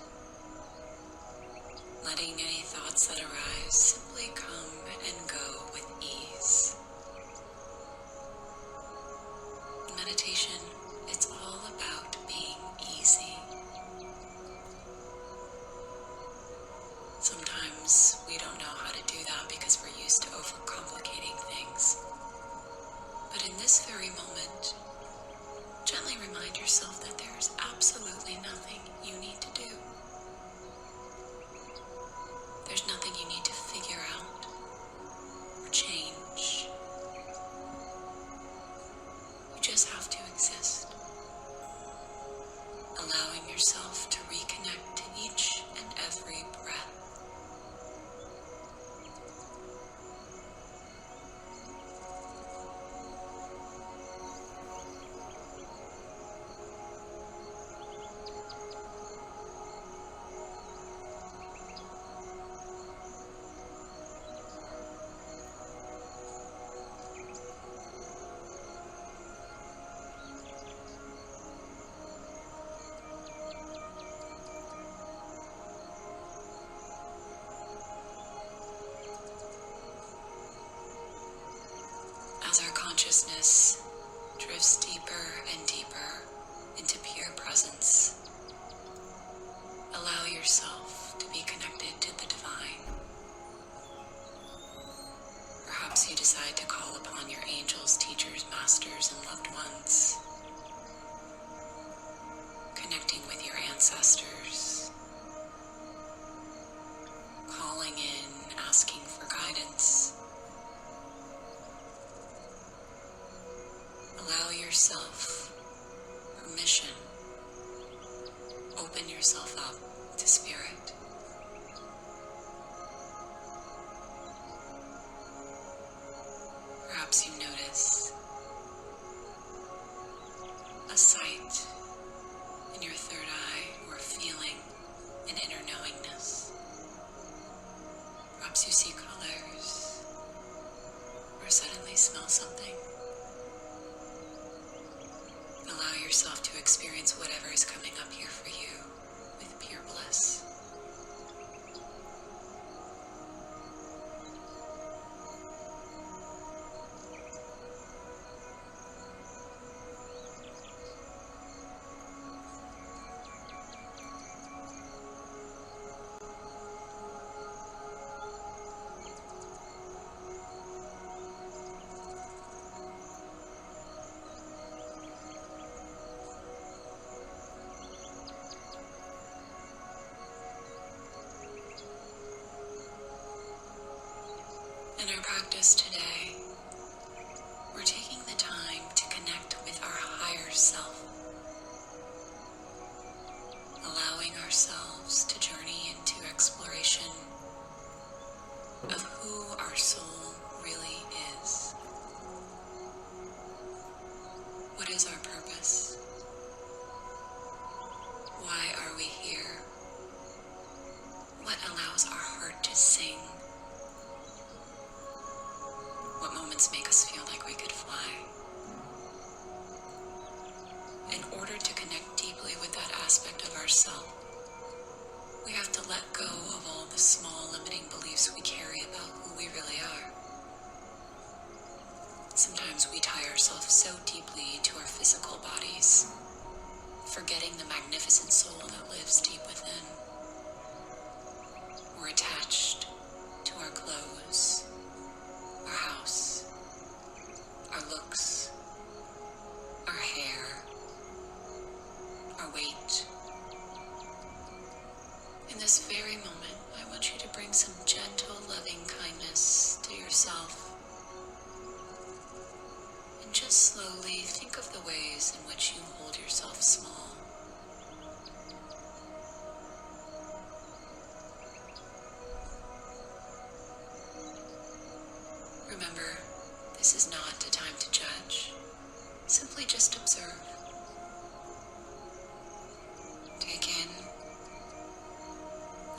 letting any thoughts that arise simply come and go with ease. In meditation, it's all about being easy. Sometimes we don't know how to do that because we're used to overcomplicating things. But in this very moment, gently remind yourself that there's absolutely nothing you need to do. There's nothing you need to figure out. consciousness drifts deeper and deeper into pure presence. Allow yourself to be connected to the divine. Perhaps you decide to call upon your angels, teachers, masters, and loved ones. Connecting with your ancestors. Calling in, asking for guidance. Allow yourself permission. Open yourself up to spirit. Perhaps you notice a sight in your third eye or a feeling, an inner knowingness. Perhaps you see colors or suddenly smell something. Allow yourself to experience whatever is coming up here for you with pure bliss. In our practice today, we're taking the time to connect with our higher self, allowing ourselves to journey into exploration of who our soul really is. What is our purpose? Why are we here? What allows our heart to sing? What moments make us feel like we could fly? In order to connect deeply with that aspect of ourself, we have to let go of all the small limiting beliefs we carry about who we really are. Sometimes we tie ourselves so deeply to our physical bodies, forgetting the magnificent soul that lives deep within. We're attached to our clothes, our house, our looks, our hair, our weight. In this very moment, I want you to bring some gentle, loving kindness to yourself. And just slowly think of the ways in which you hold yourself small. Remember, this is not a time to judge. Simply just observe. Take in.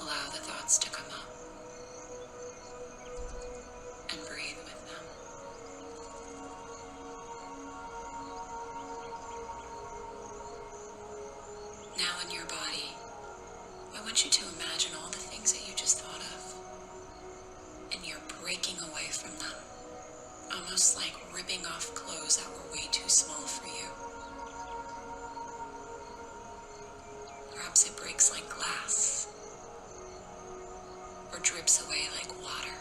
Allow the thoughts to come up. And breathe with them. Now in your body, I want you to imagine all the things that you just thought of. And you're breaking away from them. Almost like ripping off clothes that were way too small for you. Perhaps it breaks like glass, or drips away like water.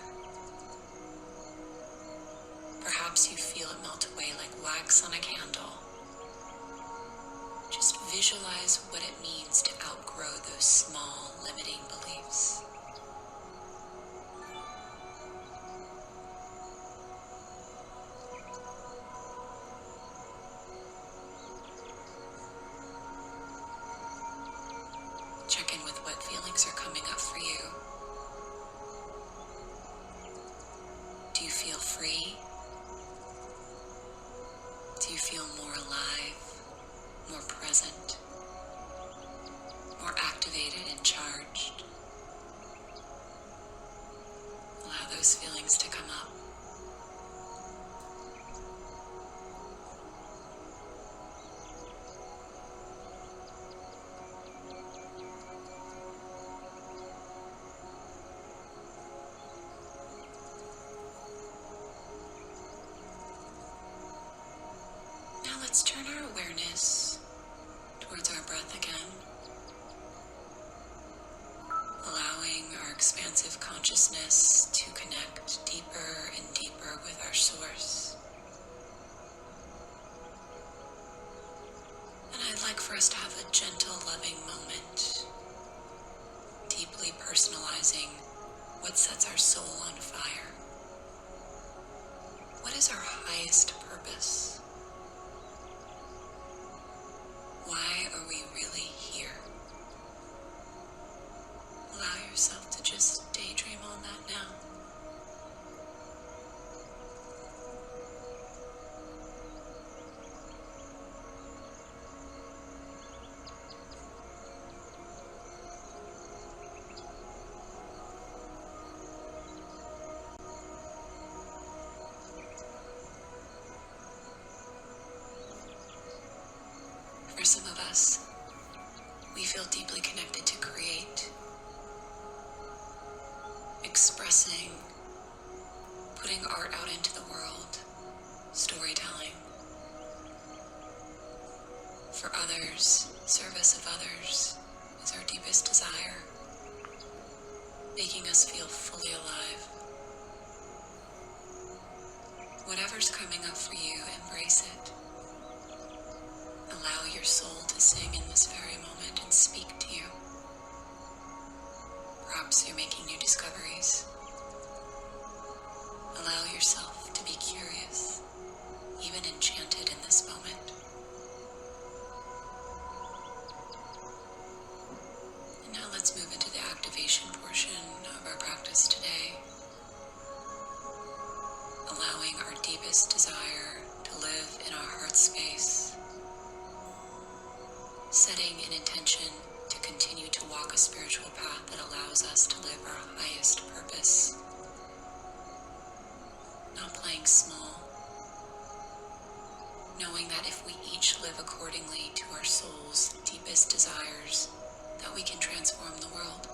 Perhaps you feel it melt away like wax on a candle. Just visualize what it means to outgrow those small, limiting beliefs. Check in with what feelings are coming up for you. Do you feel free? Do you feel more alive, more present, more activated and charged? Allow those feelings to come up. consciousness to connect deeper and deeper with our source. And I'd like for us to have a gentle, loving moment, deeply personalizing what sets our soul on fire. What is our highest purpose? Why are we really here? Allow yourself to just daydream on that now. For some of us, we feel deeply connected to create, expressing, putting art out into the world, storytelling. For others, service of others is our deepest desire, making us feel fully alive. Whatever's coming up for you, embrace it. Allow your soul to sing in this very moment and speak to you. Perhaps you're making new discoveries. Allow yourself to be curious, even enchanted in this moment. And now let's move into the activation portion of our practice today. Allowing our deepest desire to live in our heart space. Setting an intention to continue to walk a spiritual path that allows us to live our highest purpose. Not playing small. Knowing that if we each live accordingly to our soul's deepest desires, that we can transform the world.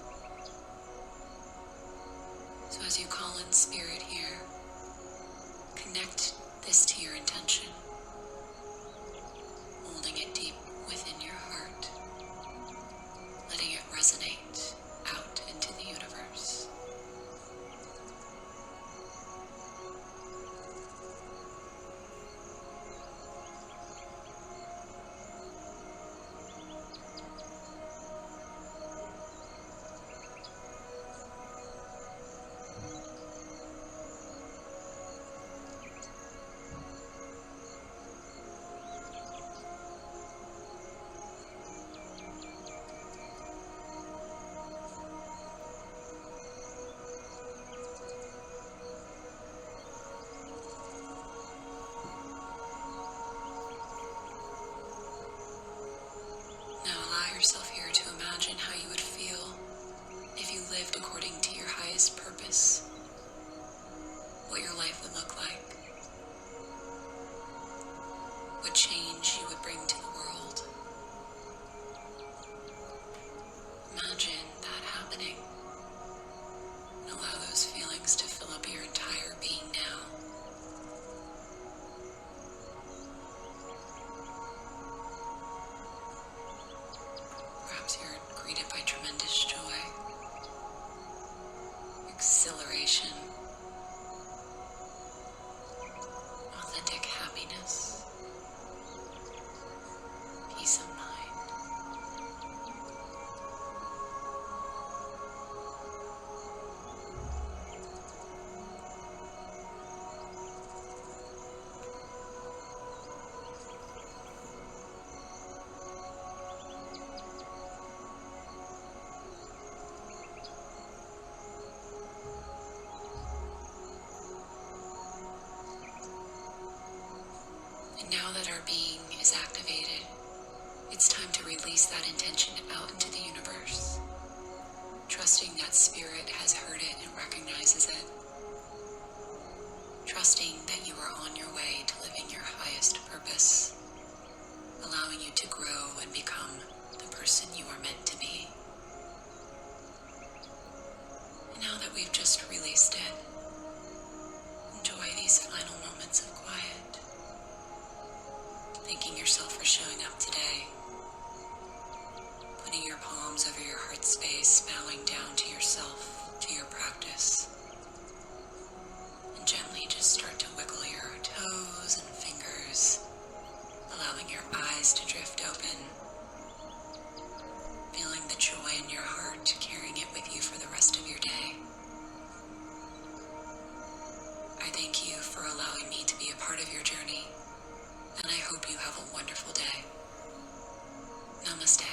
So as you call in spirit here, connect this to your intention. Holding it deep within your heart, letting it resonate out into the universe. Yourself here to imagine how you would feel if you lived according to your highest purpose, what your life would look like, what change you would bring to the world. Imagine that happening and allow those feelings to fill up your entire being now. You're greeted by tremendous joy, exhilaration, authentic happiness, peace of mind. Now that our being is activated, it's time to release that intention out into the universe, trusting that spirit has heard it and recognizes it, trusting that you are on your way to living your highest purpose, allowing you to grow and become the person you are meant to be. And now that we've just released it, enjoy these final moments of quiet. Thanking yourself for showing up today. Putting your palms over your heart space, bowing down to yourself, to your practice. part of your journey, and I hope you have a wonderful day. Namaste.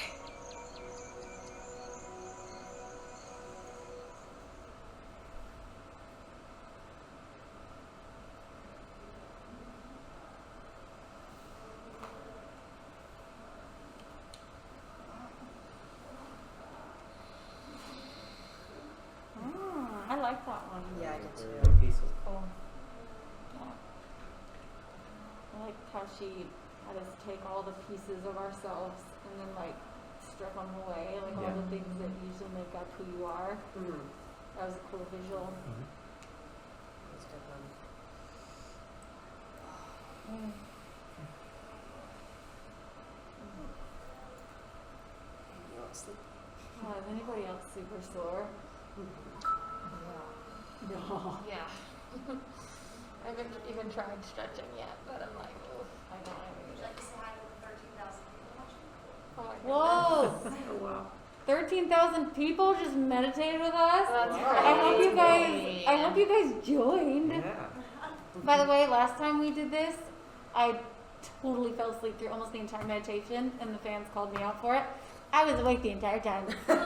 I like that one. Yeah, I did too. Really peaceful. Cool. Yeah. I like how she had us take all the pieces of ourselves and then like strip them away, like all the things that usually make up who you are. Mm-hmm. That was a cool visual. That's a good one. You want to sleep? Is anybody else super sore? No. Yeah. I haven't even tried stretching yet, but I'm like, oh, I know. Would you like to say hi to the 13,000 people watching? oh my Whoa! Oh, wow. 13,000 people just meditated with us. That's I hope you guys. crazy. I hope you guys joined. Yeah. By the way, last time we did this, I totally fell asleep through almost the entire meditation, and the fans called me out for it. I was awake the entire time. Maybe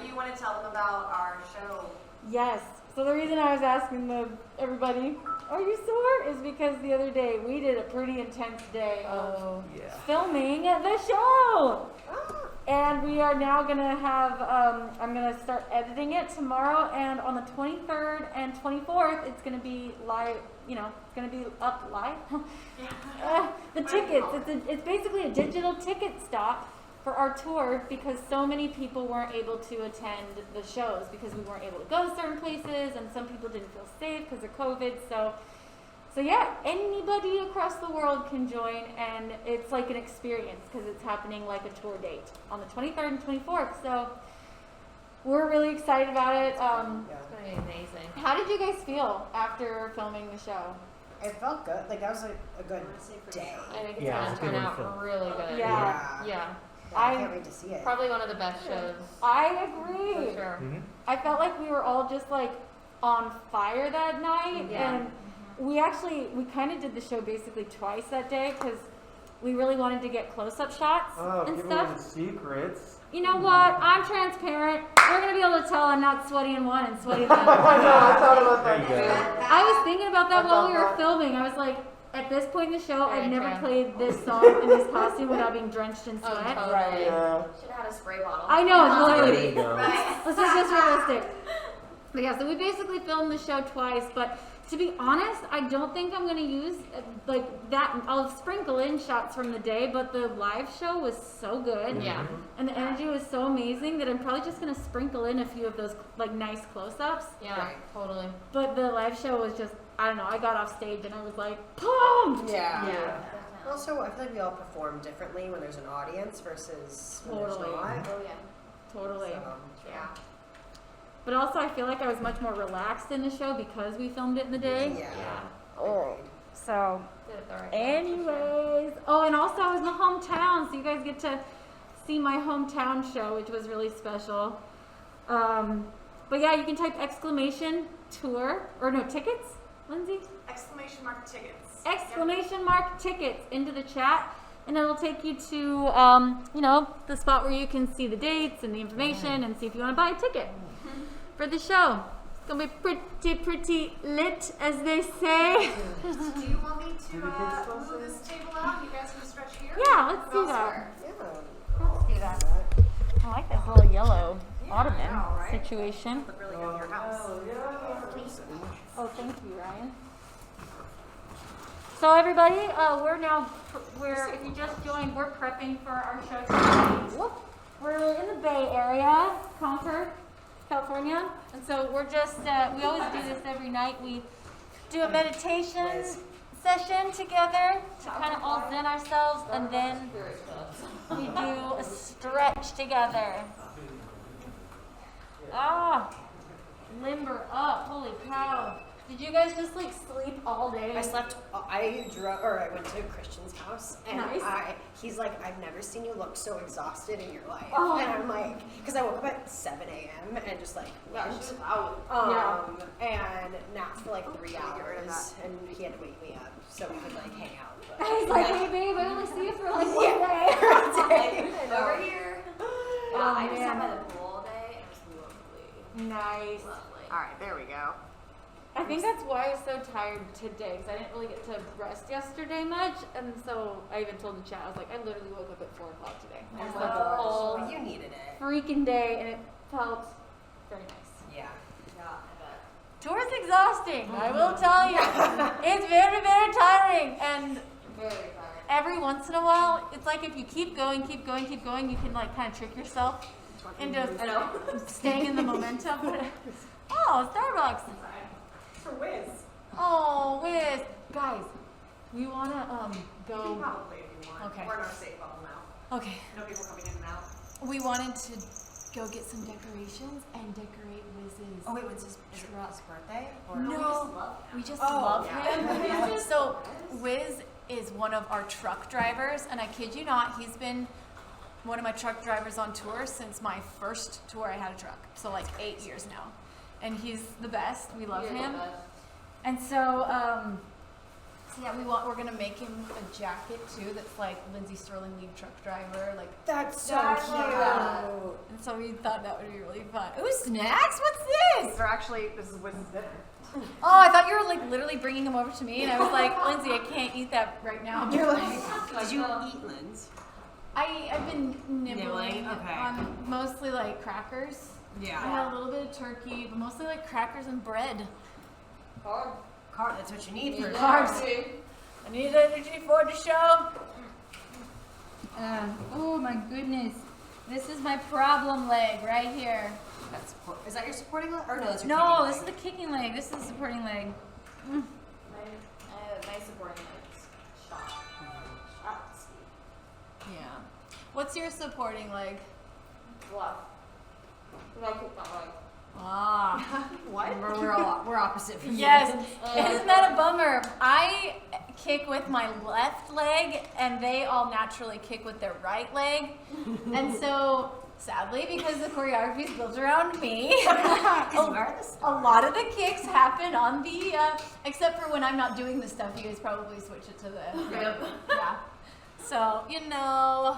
you want to tell them about our show. Yes. So the reason I was asking everybody, are you sore? Is because the other day we did a pretty intense day of Yeah. filming the show. And we are now going to have, I'm going to start editing it tomorrow, and on the 23rd and 24th, it's going to be live, it's going to be up live. The tickets, it's basically a digital ticket stop for our tour because so many people weren't able to attend the shows because we weren't able to go to certain places, and some people didn't feel safe because of COVID. So yeah, anybody across the world can join, and it's like an experience because it's happening like a tour date on the 23rd and 24th. So we're really excited about it. It's gonna be amazing. How did you guys feel after filming the show? It felt good. Like, that was a good day. I think it's Yeah, gonna it's a good turn one out film. really good. Yeah. Yeah. I can't wait to see it. Probably one of the best shows. I agree. For sure. Mm-hmm. I felt like we were all just like on fire that night, Yeah. and we kind of did the show basically twice that day because we really wanted to get close-up shots Oh, and give away stuff. the secrets. You know what? I'm transparent. We're gonna be able to tell I'm not sweaty in one and sweaty in the I know, other. I thought about There that you too. go. I was thinking about that I while we thought were that. filming. I was like, at this point in the show, I've Very never true. played this song in this costume without being drenched in Oh, sweat. totally. Yeah. Should have had a spray bottle. I know, There literally. you go. Let's make this realistic. But yeah, so we basically filmed the show twice, but to be honest, I don't think I'm gonna use like that. I'll sprinkle in shots from the day, but the live show was so good. Yeah. And the energy was so amazing that I'm probably just gonna sprinkle in a few of those like nice close-ups. Yeah, Right. totally. But the live show was just, I don't know, I got off stage and I was like, pumped! Yeah. Yeah. Also, I feel like we all perform differently when there's an audience versus when Totally. there's not. Oh yeah. Totally. So, Yeah. But also I feel like I was much more relaxed in the show because we filmed it in the day. yeah. Oh. So, Did it the right way, for sure. anyways. Oh, and also I was in the hometown, so you guys get to see my hometown show, which was really special. But yeah, you can type exclamation tour, or no, tickets, Lindsay? Exclamation mark tickets. Exclamation mark tickets into the chat, and it'll take you to, the spot where you can see the dates and the information and see if you want to buy a ticket for the show. It's gonna be pretty lit, as they say. Do you want me to move this table out? You guys can stretch here? Yeah, let's do Elsewhere? that. Yeah. Let's do that. I like this little yellow ottoman I know, right? situation. Look really good in your house. Oh, yeah. Oh, thank you, Ryan. So everybody, if you just joined, we're prepping for our show tonight. We're in the Bay Area, Concord, California, and so we're just, we always do this every night. We do a meditation session together to kind of all zen ourselves, and then we do a stretch together. Limber up, holy cow. Did you guys just like sleep all day? I slept. I went to Christian's house, and Nice. he's like, I've never seen you look so exhausted in your life. Oh. And I'm like, because I woke up at 7 a.m. and just like went. And napped for like 3 hours, and he had to wake me up so we could like hang out. But, He's like, hey babe, I only see you for like 1 day. Over here. I just sat man. by the pool all day, and it was lovely. Nice. Lovely. All right, there we go. I think that's why I was so tired today, because I didn't really get to rest yesterday much, and so I even told the chat, I was like, I literally woke up at 4 o'clock today. I was like all you needed it. freaking day, and it felt very nice. Yeah. Yeah, I bet. Tour's exhausting, I will tell you. It's very, very tiring, and Very tired. every once in a while, it's like if you keep going, you can like kind of trick yourself into staying in the momentum. Oh, Starbucks. For Wiz. Oh, Wiz. Guys, we want to You go. can probably if you want. Okay. We're in our safe bubble now. Okay. No people coming in and out. We wanted to go get some decorations and decorate Wiz's. Oh wait, when's his birthday? Or No, we just Oh, love yeah. him. So Wiz is one of our truck drivers, and I kid you not, he's been one of my truck drivers on tour since my first tour I had a truck. So like 8 years now, and he's the best. We love him. And so, yeah, we're gonna make him a jacket too. That's like Lindsey Stirling, lead truck driver. Like That's so That's cute. and so we thought that would be really fun. Ooh, snacks! What's this? This is Wiz's dinner. Oh, I thought you were like literally bringing them over to me, and I was like, Lindsay, I can't eat that right now. You're like, did you eat Linz? I've been nibbling Nibbling? Okay. on mostly like crackers. I Yeah. had a little bit of turkey, but mostly like crackers and bread. Carb, that's what you need for Carbs. I need energy for the show. Oh my goodness. This is my problem leg right here. That's is that your supporting leg? Or no, that's your No, kicking this leg. is the kicking leg. This is the supporting leg. My supporting legs. Shot. Yeah. What's your supporting leg? Bluff. I kicked that leg. Ah. What? We're opposite from Yes. you. Isn't that a bummer? I kick with my left leg, and they all naturally kick with their right leg. And so, sadly, because the choreography is built around me, a lot of the kicks happen on the, except for when I'm not doing the stuff, you guys probably switch it to the, yeah. So, you know.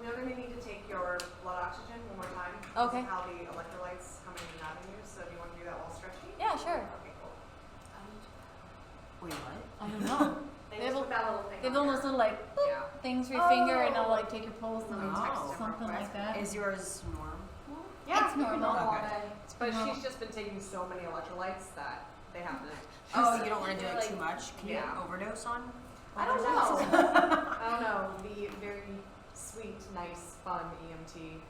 We're going to need to take your blood oxygen one more time. Okay. This is how the electrolytes come in and out of you. So do you want to do that while stretching? Yeah, sure. Okay, cool. Wait, what? I don't know. They They just have put that little thing They have on those there. little like boop Yeah. things for your finger, and it'll like take your pulse and Oh. something like that. Is yours normal? Yeah, It's you can normal. Okay. But she's just been taking so many electrolytes that they have to. Oh, you don't want to do it Like- too much? Can you Yeah. overdose on? I don't know. I don't know. The very sweet, nice, fun EMT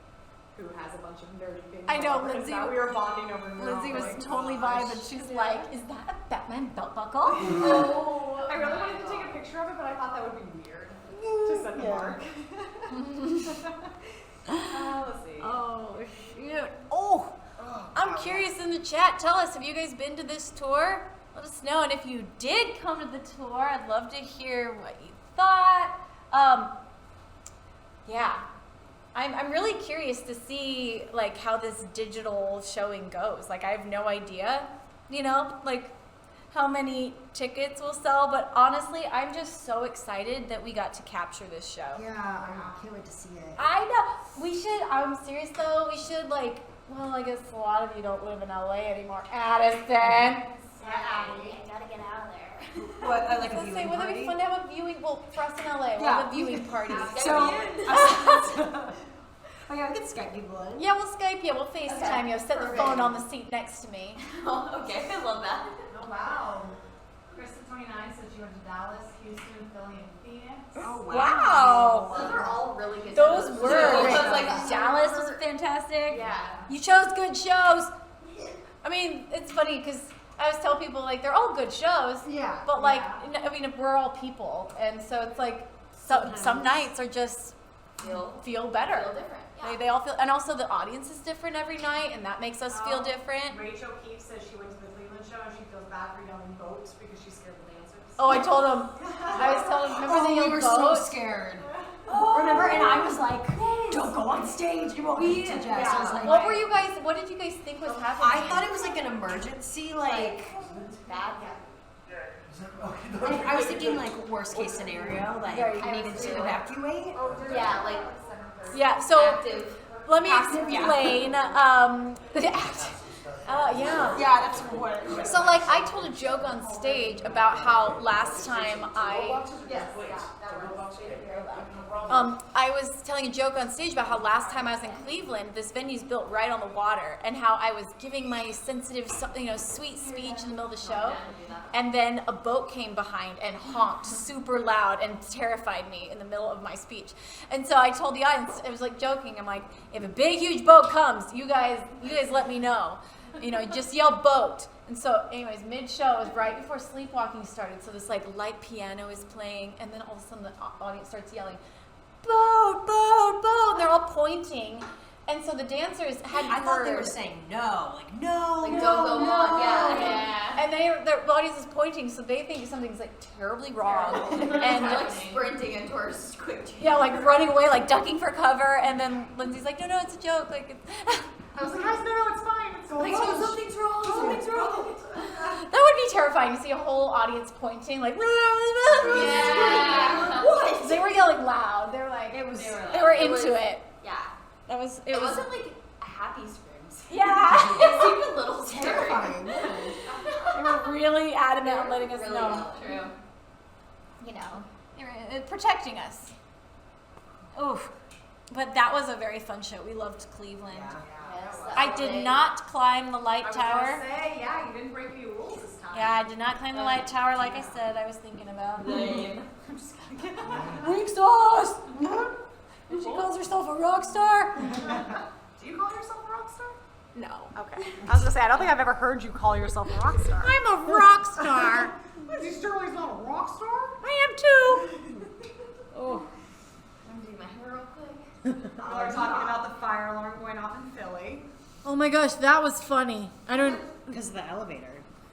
who has a bunch of nerdy things. I know, all over his Lindsay- mouth. We were bonding over neuro. Lindsay was like, totally gosh. vibing. She's like, "Is that a Batman belt buckle?" Oh, I really wanted to take a picture of it, but I thought that would be weird to send to Mark. Let's see. Oh shoot! Oh, I'm curious in the chat. Tell us, have you guys been to this tour? Let us know. And if you did come to the tour, I'd love to hear what you thought. Yeah, I'm really curious to see like how this digital showing goes. Like I have no idea, you know, like how many tickets will sell. But honestly, I'm just so excited that we got to capture this show. Yeah, I can't wait to see it. I know. We should, I'm serious though, we should like, well, I guess a lot of you don't live in LA anymore. Addison. I gotta get out of there. What, like a Let's say, viewing wouldn't it party? be fun to have a viewing, well, for us in LA, we'll Yeah. have a viewing party. So, oh yeah, we can Skype people in. Yeah, we'll Skype you, we'll FaceTime you, set the phone on the seat next to me. Okay, I love that. Oh wow. Krista 29 said she went to Dallas, Houston, Philly, and Phoenix. Oh Wow. Those are all really good. Those shows. were Those great. like Dallas was fantastic. Yeah. You chose good shows. I mean, it's funny because I always tell people like they're all good shows. Yeah. But like, I mean, we're all people, and so it's like some nights are just Feel feel better. different. Yeah. They all feel, and also the audience is different every night, and that makes us feel different. Rachel Keefe says she went to the Cleveland show and she feels bad for yelling boats because she's scared of the dancers. Oh, I told him. I was telling him. Remember they we yelled were boat? so scared. Remember? And I was like, don't go on stage. You won't be to Jess. I was like, What were you guys? What did you guys think was happening? I thought it was like an emergency, like bad. I was thinking like worst case scenario, like I needed to evacuate. Yeah, like Yeah. So active. let me Active, yeah. explain. Yeah. Yeah, that's what. So like I told a joke on stage about how last time I was telling a joke on stage about how last time I was in Cleveland, this venue's built right on the water, and how I was giving my sensitive, sweet speech in the middle of the show, and then a boat came behind and honked super loud and terrified me in the middle of my speech. And so I told the audience, I was like joking, I'm like, if a big huge boat comes, you guys let me know. Just yell boat. And so anyways, mid-show, it was right before Sleepwalking started, so this like light piano is playing, and then all of a sudden the audience starts yelling, boat, boat, boat, and they're all pointing. And so the dancers hadn't I thought they heard. were saying no, like no, Like, no, go, no. on. Yeah. And their audience is pointing, so they think something's like terribly wrong. And Like sprinting into our quick change. yeah, like running away, like ducking for cover. And then Lindsay's like, no, it's a joke. Like, I was like, guys, no, it's fine. It's Like, oh, something's wrong. Something's wrong. that would be terrifying to see a whole audience pointing, like, Yeah. What? They were yelling loud. They were like, they were into it. Yeah. It was wasn't like happy screams. yeah. It seemed a little scary. Terrifying. They were really adamant on letting us Really know. true. They were protecting us. Oof. But that was a very fun show. We loved Cleveland. Yes, that I was did it. not climb the light I was tower. gonna say, yeah, you didn't break any rules this time. Yeah, I did not climb the light tower like I said I was thinking about. Lame. Weak sauce! And she calls herself a rock star? Do you call yourself a rock star? No. Okay. I was gonna say, I don't think I've ever heard you call yourself a rock star. I'm a rock star. Lindsey Stirling's not a rock star? I am too. Oh. I'm doing my hair real quick. People are talking about the fire alarm going off in Philly. Oh my gosh, that was funny. I don't. Because of the elevator.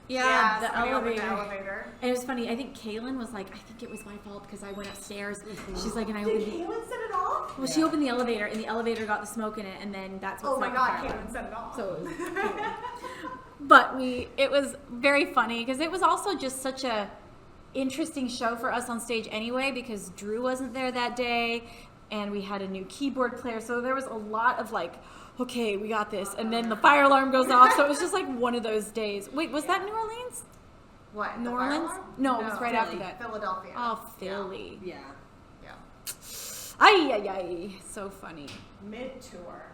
Yeah, the somebody opened elevator. the elevator. And it was funny. I think Kaylin was like, I think it was my fault because I went upstairs. She's like, and I opened. Kaylin set it off? Well, she opened the elevator, and the elevator got the smoke in it, and then that's what. Oh my set the god, fire alarm. Kaylin set it off. So it was Kaylin. But it was very funny because it was also just such a interesting show for us on stage anyway, because Drew wasn't there that day, and we had a new keyboard player, so there was a lot of like, okay, we got this, and then the fire alarm goes off, so it was just like one of those days. Wait, was that New Orleans? What? New the fire Orleans? alarm? No, it was right after Philly. that. Philadelphia. Oh, Philly. Yeah. Yeah. Ay, ay, ay. So funny. Mid-tour.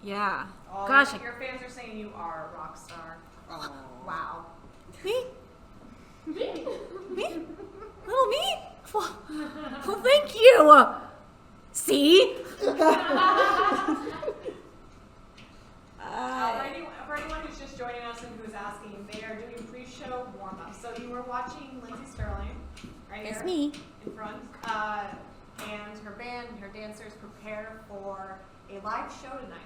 Yeah. Oh, Gosh. your fans are saying you are a rock star. Oh. Wow. Me? Me? Little me? Well, thank you. See? For anyone who's just joining us and who's asking, they are doing pre-show warm-up. So you were watching Lindsey Stirling, right It's here me. in front, and her band, her dancers prepare for a live show tonight.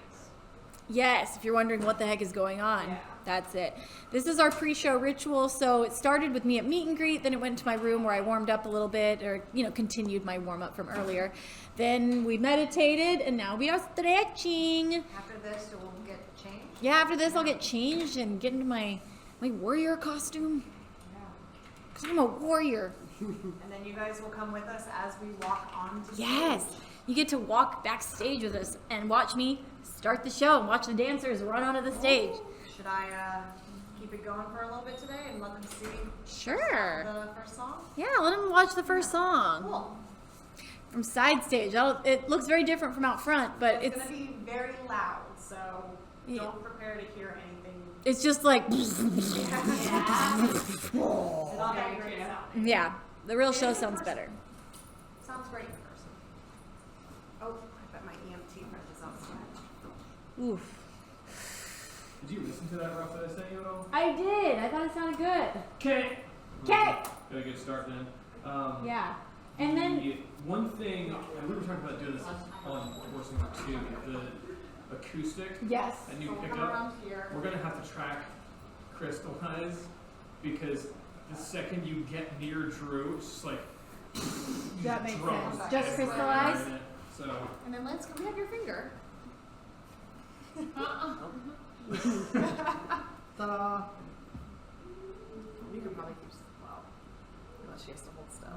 Yes, if you're wondering what the heck is going on, Yeah. that's it. This is our pre-show ritual. So it started with me at meet and greet, then it went to my room where I warmed up a little bit, or continued my warm-up from earlier. Then we meditated, and now we are stretching. After this, you will get changed. Yeah, after this I'll get changed and get into my warrior costume. Because I'm a warrior. And then you guys will come with us as we walk on to Yes, stage. you get to walk backstage with us and watch me start the show and watch the dancers run onto the stage. Should I keep it going for a little bit today and let them see Sure. the first song? Yeah, let them watch the first song. Cool. From side stage. It looks very different from out front, but It's going to be very loud, so don't prepare to hear anything. it's just like, It's not that great sounding. yeah, the real show sounds better. Sounds great in person. Oh, I bet my EMT friend is outside. Oof. Did you listen to that rough that I sent you at all? I did. I thought it sounded good. Okay. Okay. Got a good start then. Yeah. And then one thing, and we were talking about doing this on course number 2, the acoustic yes, that new So we'll come pickup. around here. We're gonna have to track Crystallize because the second you get near Drew, it's just like that makes drums sense. Just everywhere Crystallize. in it. So And then Lance, can we have your finger? Ta-da. You can probably keep well, unless she has to hold still.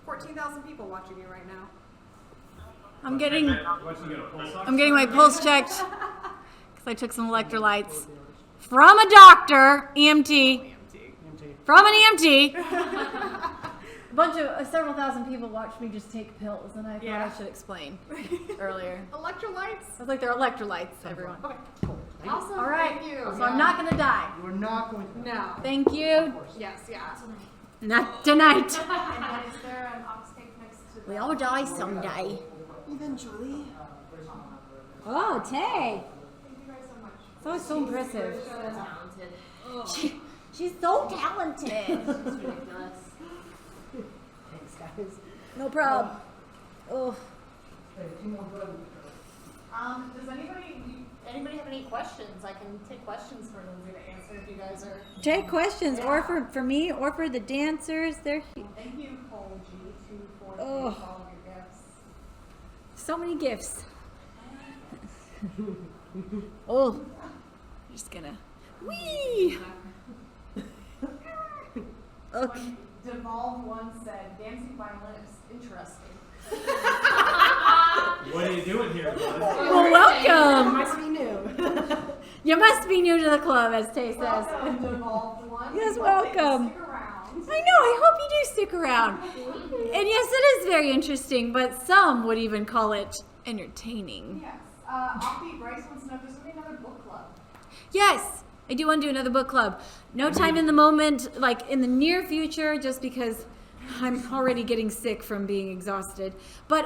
14,000 people watching you right now. I'm getting What, you got a pulse ox? I'm getting my pulse checked because I took some electrolytes from a doctor, EMT, from an EMT. A bunch of several thousand people watched me just take pills, and I thought I should explain earlier. Electrolytes. I was like, they're electrolytes, everyone. Okay. Awesome. All right, Thank you. so I'm not gonna die. You are not going to. No. Thank you. Yes. Yeah. Not tonight. And then is there an ox cake next to the... We all die someday. Eventually. Oh, Tay. Thank you guys so much. That was so impressive. Talented. She's so talented. It's ridiculous. Thanks, guys. No problem. Oh. Does anybody have any questions? I can take questions for Lindsay to answer if you guys are... Take questions, or for me, or for the dancers. They're Thank you, Cole G243, for Oh. all of your gifts. so many gifts. Oh, I'm just gonna. Whee! Okay. Devolve once said, dancing violinist, interesting. What are you doing here, bud? Well, welcome. Must be new. You must be new to the club, as Tay says. Welcome, devolved one. Yes, We hope that you welcome. Stick around. I know. I hope you do stick around. And yes, it is very interesting, but some would even call it entertaining. Yes. Offbeat Bryce wants to know if there's going to be another book club. Yes, I do want to do another book club. No time in the moment, like in the near future, just because I'm already getting sick from being exhausted. But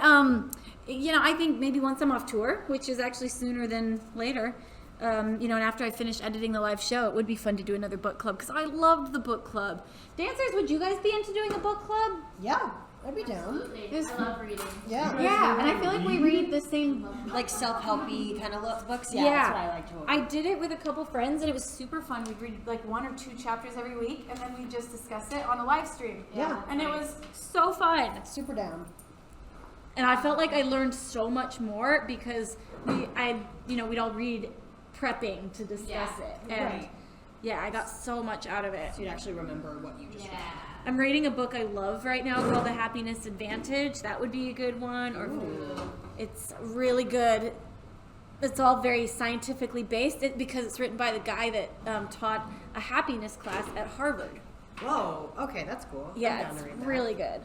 you know, I think maybe once I'm off tour, which is actually sooner than later, you know, and after I finish editing the live show, it would be fun to do another book club because I loved the book club. Dancers, would you guys be into doing a book club? Yeah, I'd be down. Absolutely. Yes. I love reading. Yeah. Yeah, and I feel like we read the same. Like self-helpy kind of books. Yeah, Yeah. that's what I like to read. I did it with a couple friends, and it was super fun. We'd read like 1 or 2 chapters every week, and then we'd just discuss it on a live stream. Yeah. And it was so fun. Super down. And I felt like I learned so much more because we'd all read prepping to discuss it. And Right. yeah, I got so much out of it. So you'd actually remember what you just read. I'm reading a book I love right now called The Happiness Advantage. That would be a good one. Or it's really good. It's all very scientifically based because it's written by the guy that taught a happiness class at Harvard. Whoa. Okay, that's cool. I'm Yeah, down to it's read that. really good.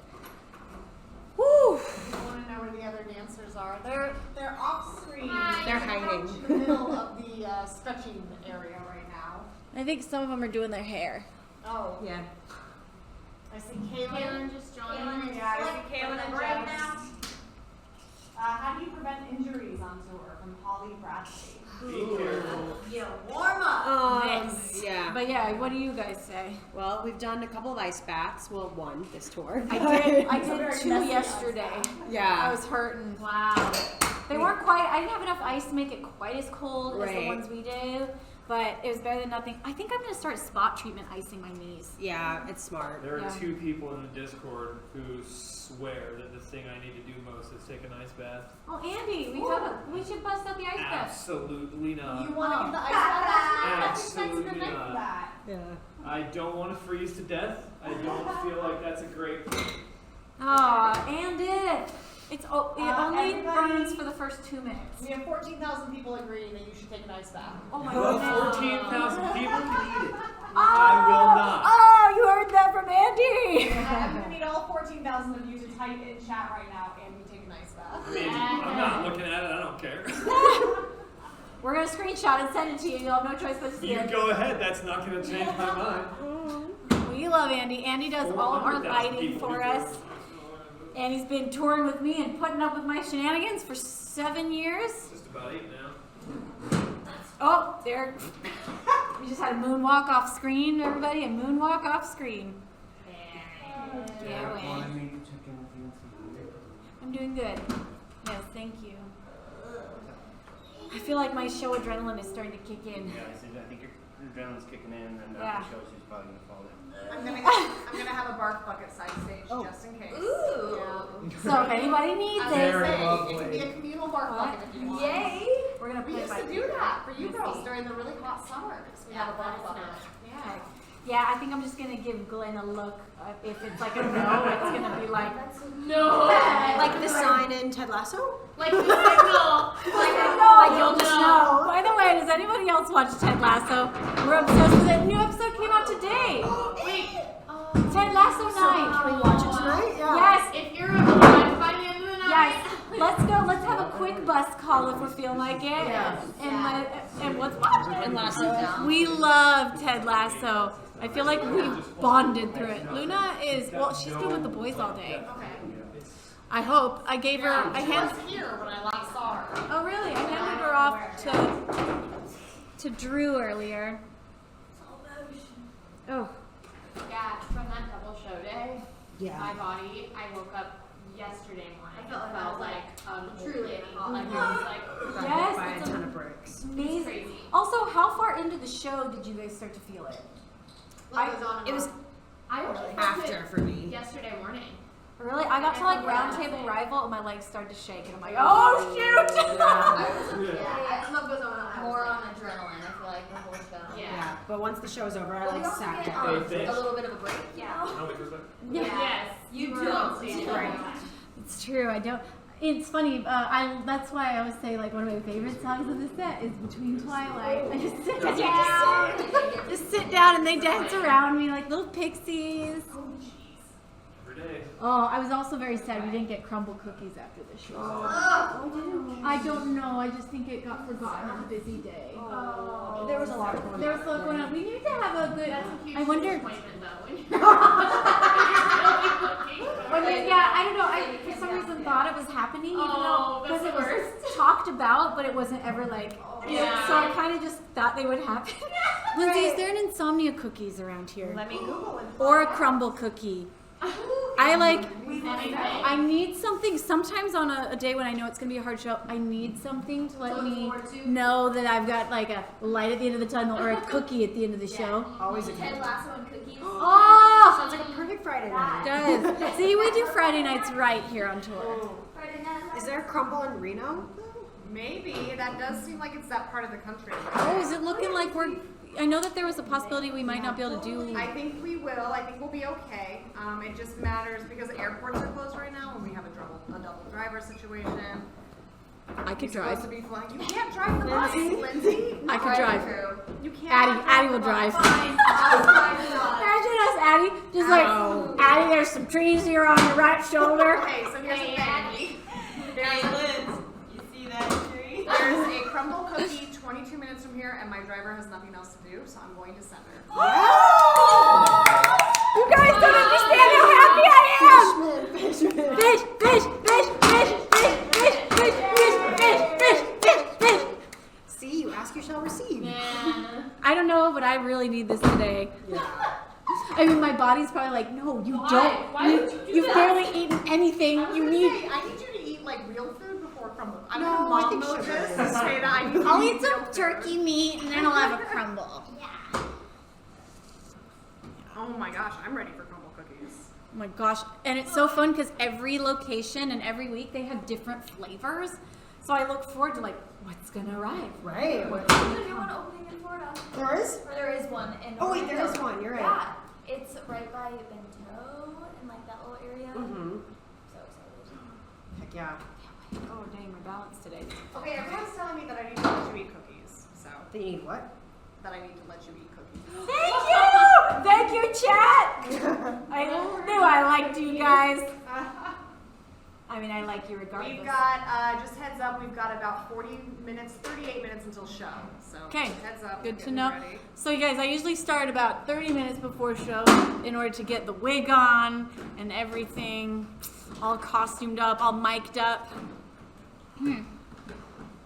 Woo! I want to know where the other dancers are. They're off screen. They're hiding. In the middle of the stretching area right now. I think some of them are doing their hair. Oh, Yeah. I see Kaylin. Kaylin just joined. Yeah, I see Kaylin and right Jess. now. How do you prevent injuries on tour? From Holly Bradley. Be careful. Warm up. Yeah. But yeah, what do you guys say? Well, we've done a couple of ice baths. Well, one this tour. I did very 2 messy yesterday. I Yeah. was hurting. Wow. They weren't quite, I didn't have enough ice to make it quite as cold as the Right. ones we do, but it was better than nothing. I think I'm going to start spot treatment icing my knees. Yeah, it's smart. There are Yeah. 2 people in the Discord who swear that the thing I need to do most is take an ice bath. Oh, Andy, we should bust out the ice bath. Absolutely not. You want to Oh. get the ice bath? Absolutely not. That. Yeah. I don't want to freeze to death. I don't feel like that's a great thing. Oh, Andy. It only everybody- burns for the first 2 minutes. We have 14,000 people agreeing that you should take an ice bath. Oh my Oh, goodness. 14,000 people can eat it. Oh, I will not. Oh, you heard that from Andy. I'm going to need all 14,000 of you to type in chat right now and we take an ice bath. I mean, I'm not looking at it. I don't care. We're going to screenshot and send it to you. You'll have no choice but to see You it. go ahead. That's not going to change my mind. We love Andy. Andy does all of our 400,000 lighting people for do us. And he's been touring with me and putting up with my shenanigans for 7 years. Just about 8 now. Oh, there. We just had a moonwalk off screen, everybody. A moonwalk off screen. Yeah, Well, I way. need to check in with you and see. I'm doing good. Yes, thank you. I feel like my show adrenaline is starting to kick in. Yeah, I think your adrenaline's kicking in, and Yeah. after the show, she's probably gonna fall in. I'm gonna have a bark bucket side stage just in case. Ooh. Yeah. So if anybody needs I it, was gonna Very say, it lovely. could be a communal bark bucket if you want. Yay! we're gonna We play used by to do that for you Missy. girls during the really hot summers. We have a bark bucket. Yeah. Yeah, I think I'm just gonna give Glenn a look. If it's like a no, it's gonna be like No. Like the sign in Ted Lasso? Like the signal. like you'll just know. By the way, does anybody else watch Ted Lasso? We're obsessed with it. New episode came out today. Wait. Ted Lasso night. Can we watch it tonight? Yeah. Yes. If you're alive by the end of the night. Yes, let's go. Let's have a quick bus call if we're feeling like it. Yeah. And let's watch it. And Lasso. We love Ted Lasso. I feel like we've bonded through it. Luna is she's good with the boys all day. Okay. I hope. I gave her. I She handed. was here when I last saw her. Oh really? I handed her off to Drew earlier. Oh. Yeah, from that double show day, Yeah. my body, I woke up yesterday morning. I felt like and I was like truly lady. hot. Like I was like, Yes, By a it's ton of bricks. amazing. crazy. Also, how far into the show did you guys start to feel it? What goes on and It was on? I only felt after it for me. yesterday morning. Really? I got to like round table rival and my legs started to shake and I'm like, oh shoot! Yeah, what goes on? More on adrenaline. I feel like the whole show. Yeah. Yeah, but once the show's over, I Well, we like also sat get down. Hey, a little bit of a break. Yeah. No, wait, where's that? Yes. You were do. on stage. Right. It's true. I don't. It's funny. That's why I always say like one of my favorite songs of the set is Between Twilight. I just sit down, just sit down, and they dance around me like little pixies. Every day. Oh, I was also very sad we didn't get crumble cookies after the show. I don't know. I just think it got forgotten on a busy day. There was a lot going on. There was a lot going on. We need to have a good. That's a huge I wonder. disappointment though. When you're Yeah, I don't know. I for some reason thought it was happening, even though that's because the it was worst. talked about, but it wasn't ever like. Yeah. So I kind of just thought they would happen. Lindsay, is there an insomnia cookies around here? Let me Google it. Or a crumble cookie? I like. Anything. I need something. Sometimes on a day when I know it's gonna be a hard show, I need something to let me know that I've got like a light at the end of the tunnel or a cookie at the end of the show. Always a good Ted Lasso and cookies. Oh, Sounds like a perfect Friday night. does. See, we do Friday nights right here on tour. Friday night. Is there a crumble in Reno? Maybe. That does seem like it's that part of the country. Oh, is it looking like we're? I know that there was a possibility we might not be able to do. I think we will. I think we'll be okay. It just matters because airports are closed right now and we have a double driver situation. I could You're supposed drive. to be flying. You can't drive the bus, Lindsay. I could drive. You can't. Addie will drive. Imagine us, Addie. Just like, Addie, there's some trees here on your right shoulder. Okay, so here's the thing. There's Liz, you see that tree? There's a crumble cookie 22 minutes from here, and my driver has nothing else to do, so I'm going to send her. You guys don't understand how happy I am. Fish, fish, fish, fish, fish, fish, fish, fish, fish, fish, fish, fish. See, you ask, you shall receive. I don't know, but I really need this today. I mean, my body's probably like, no, you don't. Why would you do You've that? barely eaten anything. I was You gonna need. say, I need you to eat like real food before crumble. I'm No, gonna I mom think mode sugar this is- and say that I need I'll to eat real some food. turkey meat and then I'll have a crumble. Oh my gosh, I'm ready for crumble cookies. Oh my gosh. And it's so fun because every location and every week they have different flavors. So I look forward to like, what's gonna arrive? Right. There's a new one opening in Florida. There is? Or there is one in Oh, wait, there Orlando. is one. You're right. Yeah, it's right by Bento in like that little area. Mm-hmm. So excited. Heck yeah. Oh dang, my balance today. Okay, everyone's telling me that I need to let you eat cookies. So, Then you need what? that I need to let you eat cookies. Thank you, chat. I knew I liked you guys. I mean, I like you regardless. We've got, just heads up, we've got about 38 minutes until show. So, Okay, heads up. good get to know. ready. So you guys, I usually start about 30 minutes before show in order to get the wig on and everything, all costumed up, all mic'd up.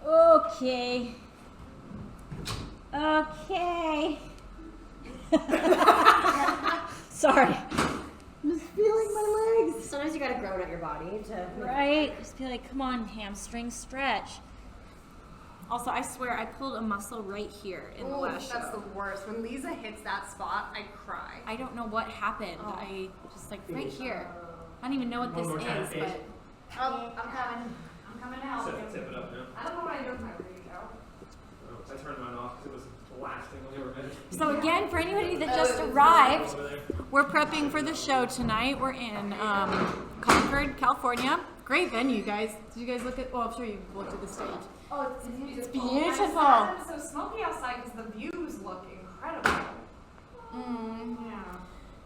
Okay. Okay. Sorry. I'm just feeling Sometimes you gotta groan at your body to. Right? Just be like, come on, hamstring stretch. Also, I swear, I pulled a muscle right here in the last That's show. the worst. When Lisa hits that spot, I cry. I don't know what happened. I just like right here. I don't even know what this One more time, is, Paige. but Oh, I'm coming. I'm coming out. Tip it up now. I don't know what I do with my radio. Oh, I turned mine off because it was blasting when they were in. so again, for anybody that just arrived, we're prepping for the show tonight. We're in Concord, California. Great venue, guys. Did you guys look at? Well, I'm sure you looked at the stage. Oh, it's beautiful. beautiful. I'm so smoky outside because the views look incredible. Yeah.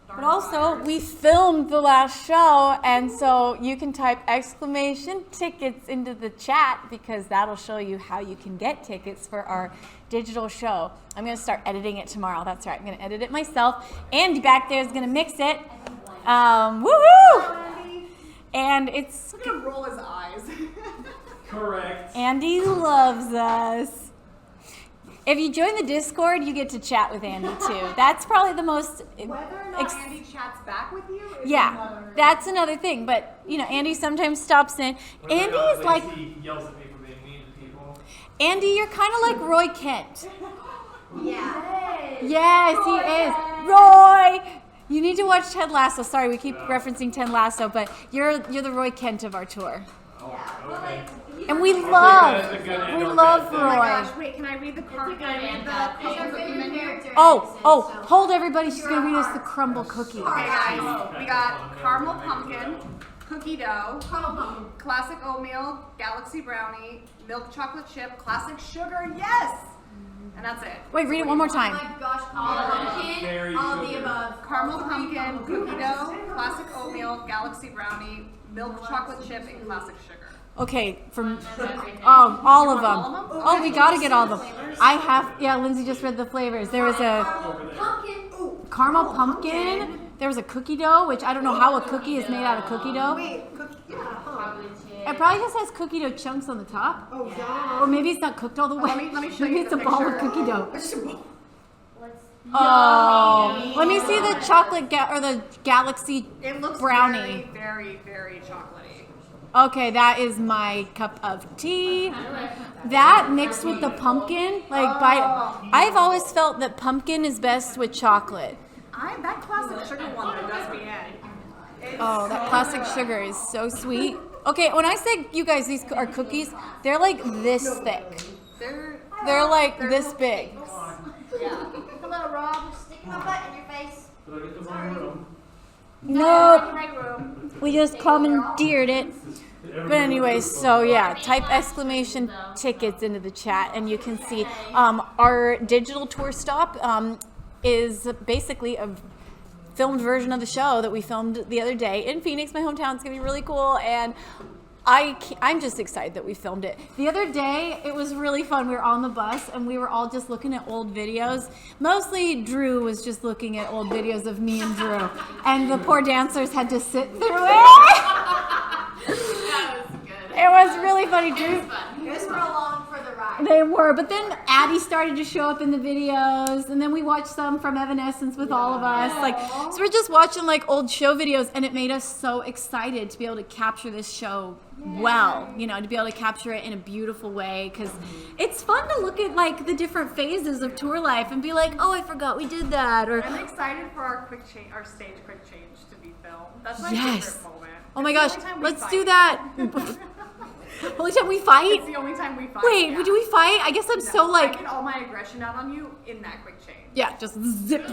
But also, we filmed the last show, and so you can type exclamation tickets into the chat because that'll show you how you can get tickets for our digital show. I'm going to start editing it tomorrow. That's right. I'm going to edit it myself. Andy back there is going to mix it. Woohoo! And it's... Look at him roll his eyes. Correct. Andy loves us. If you join the Discord, you get to chat with Andy too. That's probably the most... Whether or not Andy chats back with you is Yeah, that's another thing. But, you know, Andy sometimes stops in. Andy is like... He yells at me for being mean to people. Andy, you're kind of like Roy Kent. Yeah. Yes, he is. Roy! You need to watch Ted Lasso. Sorry, we keep referencing Ted Lasso, but you're the Roy Kent of our tour. Okay. And we love Oh my Roy. gosh, wait, can I read the card? Can I read the crumble cookie menu? Oh, hold everybody. She's going to read us the crumble cookie. Okay guys, we got caramel pumpkin, cookie dough, classic oatmeal, galaxy brownie, milk chocolate chip, classic sugar, yes! And that's it. Wait, read it one more Oh time. my gosh, pumpkin, Very all of the sugar. above. Caramel pumpkin, cookie dough, classic oatmeal, galaxy brownie, milk chocolate chip, and classic sugar. Okay, from all of them. all of them? Oh, we gotta get all of them. I have, yeah, Lindsay just read the flavors. There was a Pumpkin. caramel pumpkin. There was a cookie dough, which I don't know how a cookie is made out of cookie dough. It probably just has cookie dough chunks on the top. Oh god. Or maybe it's not cooked all the way. Let me show Maybe you it's the a ball of picture. cookie dough. Let's. Oh, let me see the chocolate or the galaxy It looks brownie. very, very chocolatey. Okay, that is my cup of tea. That mixed with the pumpkin, I've always felt that pumpkin is best with chocolate. That classic sugar one that does me in. Oh, that classic sugar is so sweet. Okay, when I say you guys these are cookies, they're like this thick. They're like this big. Yeah. Hello, Rob. Sticking my butt in your face. Did I get the wrong room? Nope, Right room. we just commandeered it. But anyways, so yeah, type exclamation tickets into the chat and you can see our digital tour stop is basically a filmed version of the show that we filmed the other day in Phoenix, my hometown. It's gonna be really cool, and I'm just excited that we filmed it. The other day, it was really fun. We were on the bus and we were all just looking at old videos. Mostly Drew was just looking at old videos of me and Drew, and the poor dancers had to sit through it. It was really funny, Drew. You guys were along for the ride. They were, but then Addie started to show up in the videos, and then we watched some from Evanescence with all of us. So we're just watching like old show videos, and it made us so excited to be able to capture this show well, to be able to capture it in a beautiful way, because it's fun to look at like the different phases of tour life and be like, oh, I forgot we did that, or I'm excited for our stage quick change to be filmed. That's my yes. favorite moment. Oh my It's the gosh, only time we let's fight. do that. Only time we fight? It's the only time we fight. Wait, yeah. do we fight? I guess I'm so I like, get all my aggression out on you in that quick change. yeah, just zip.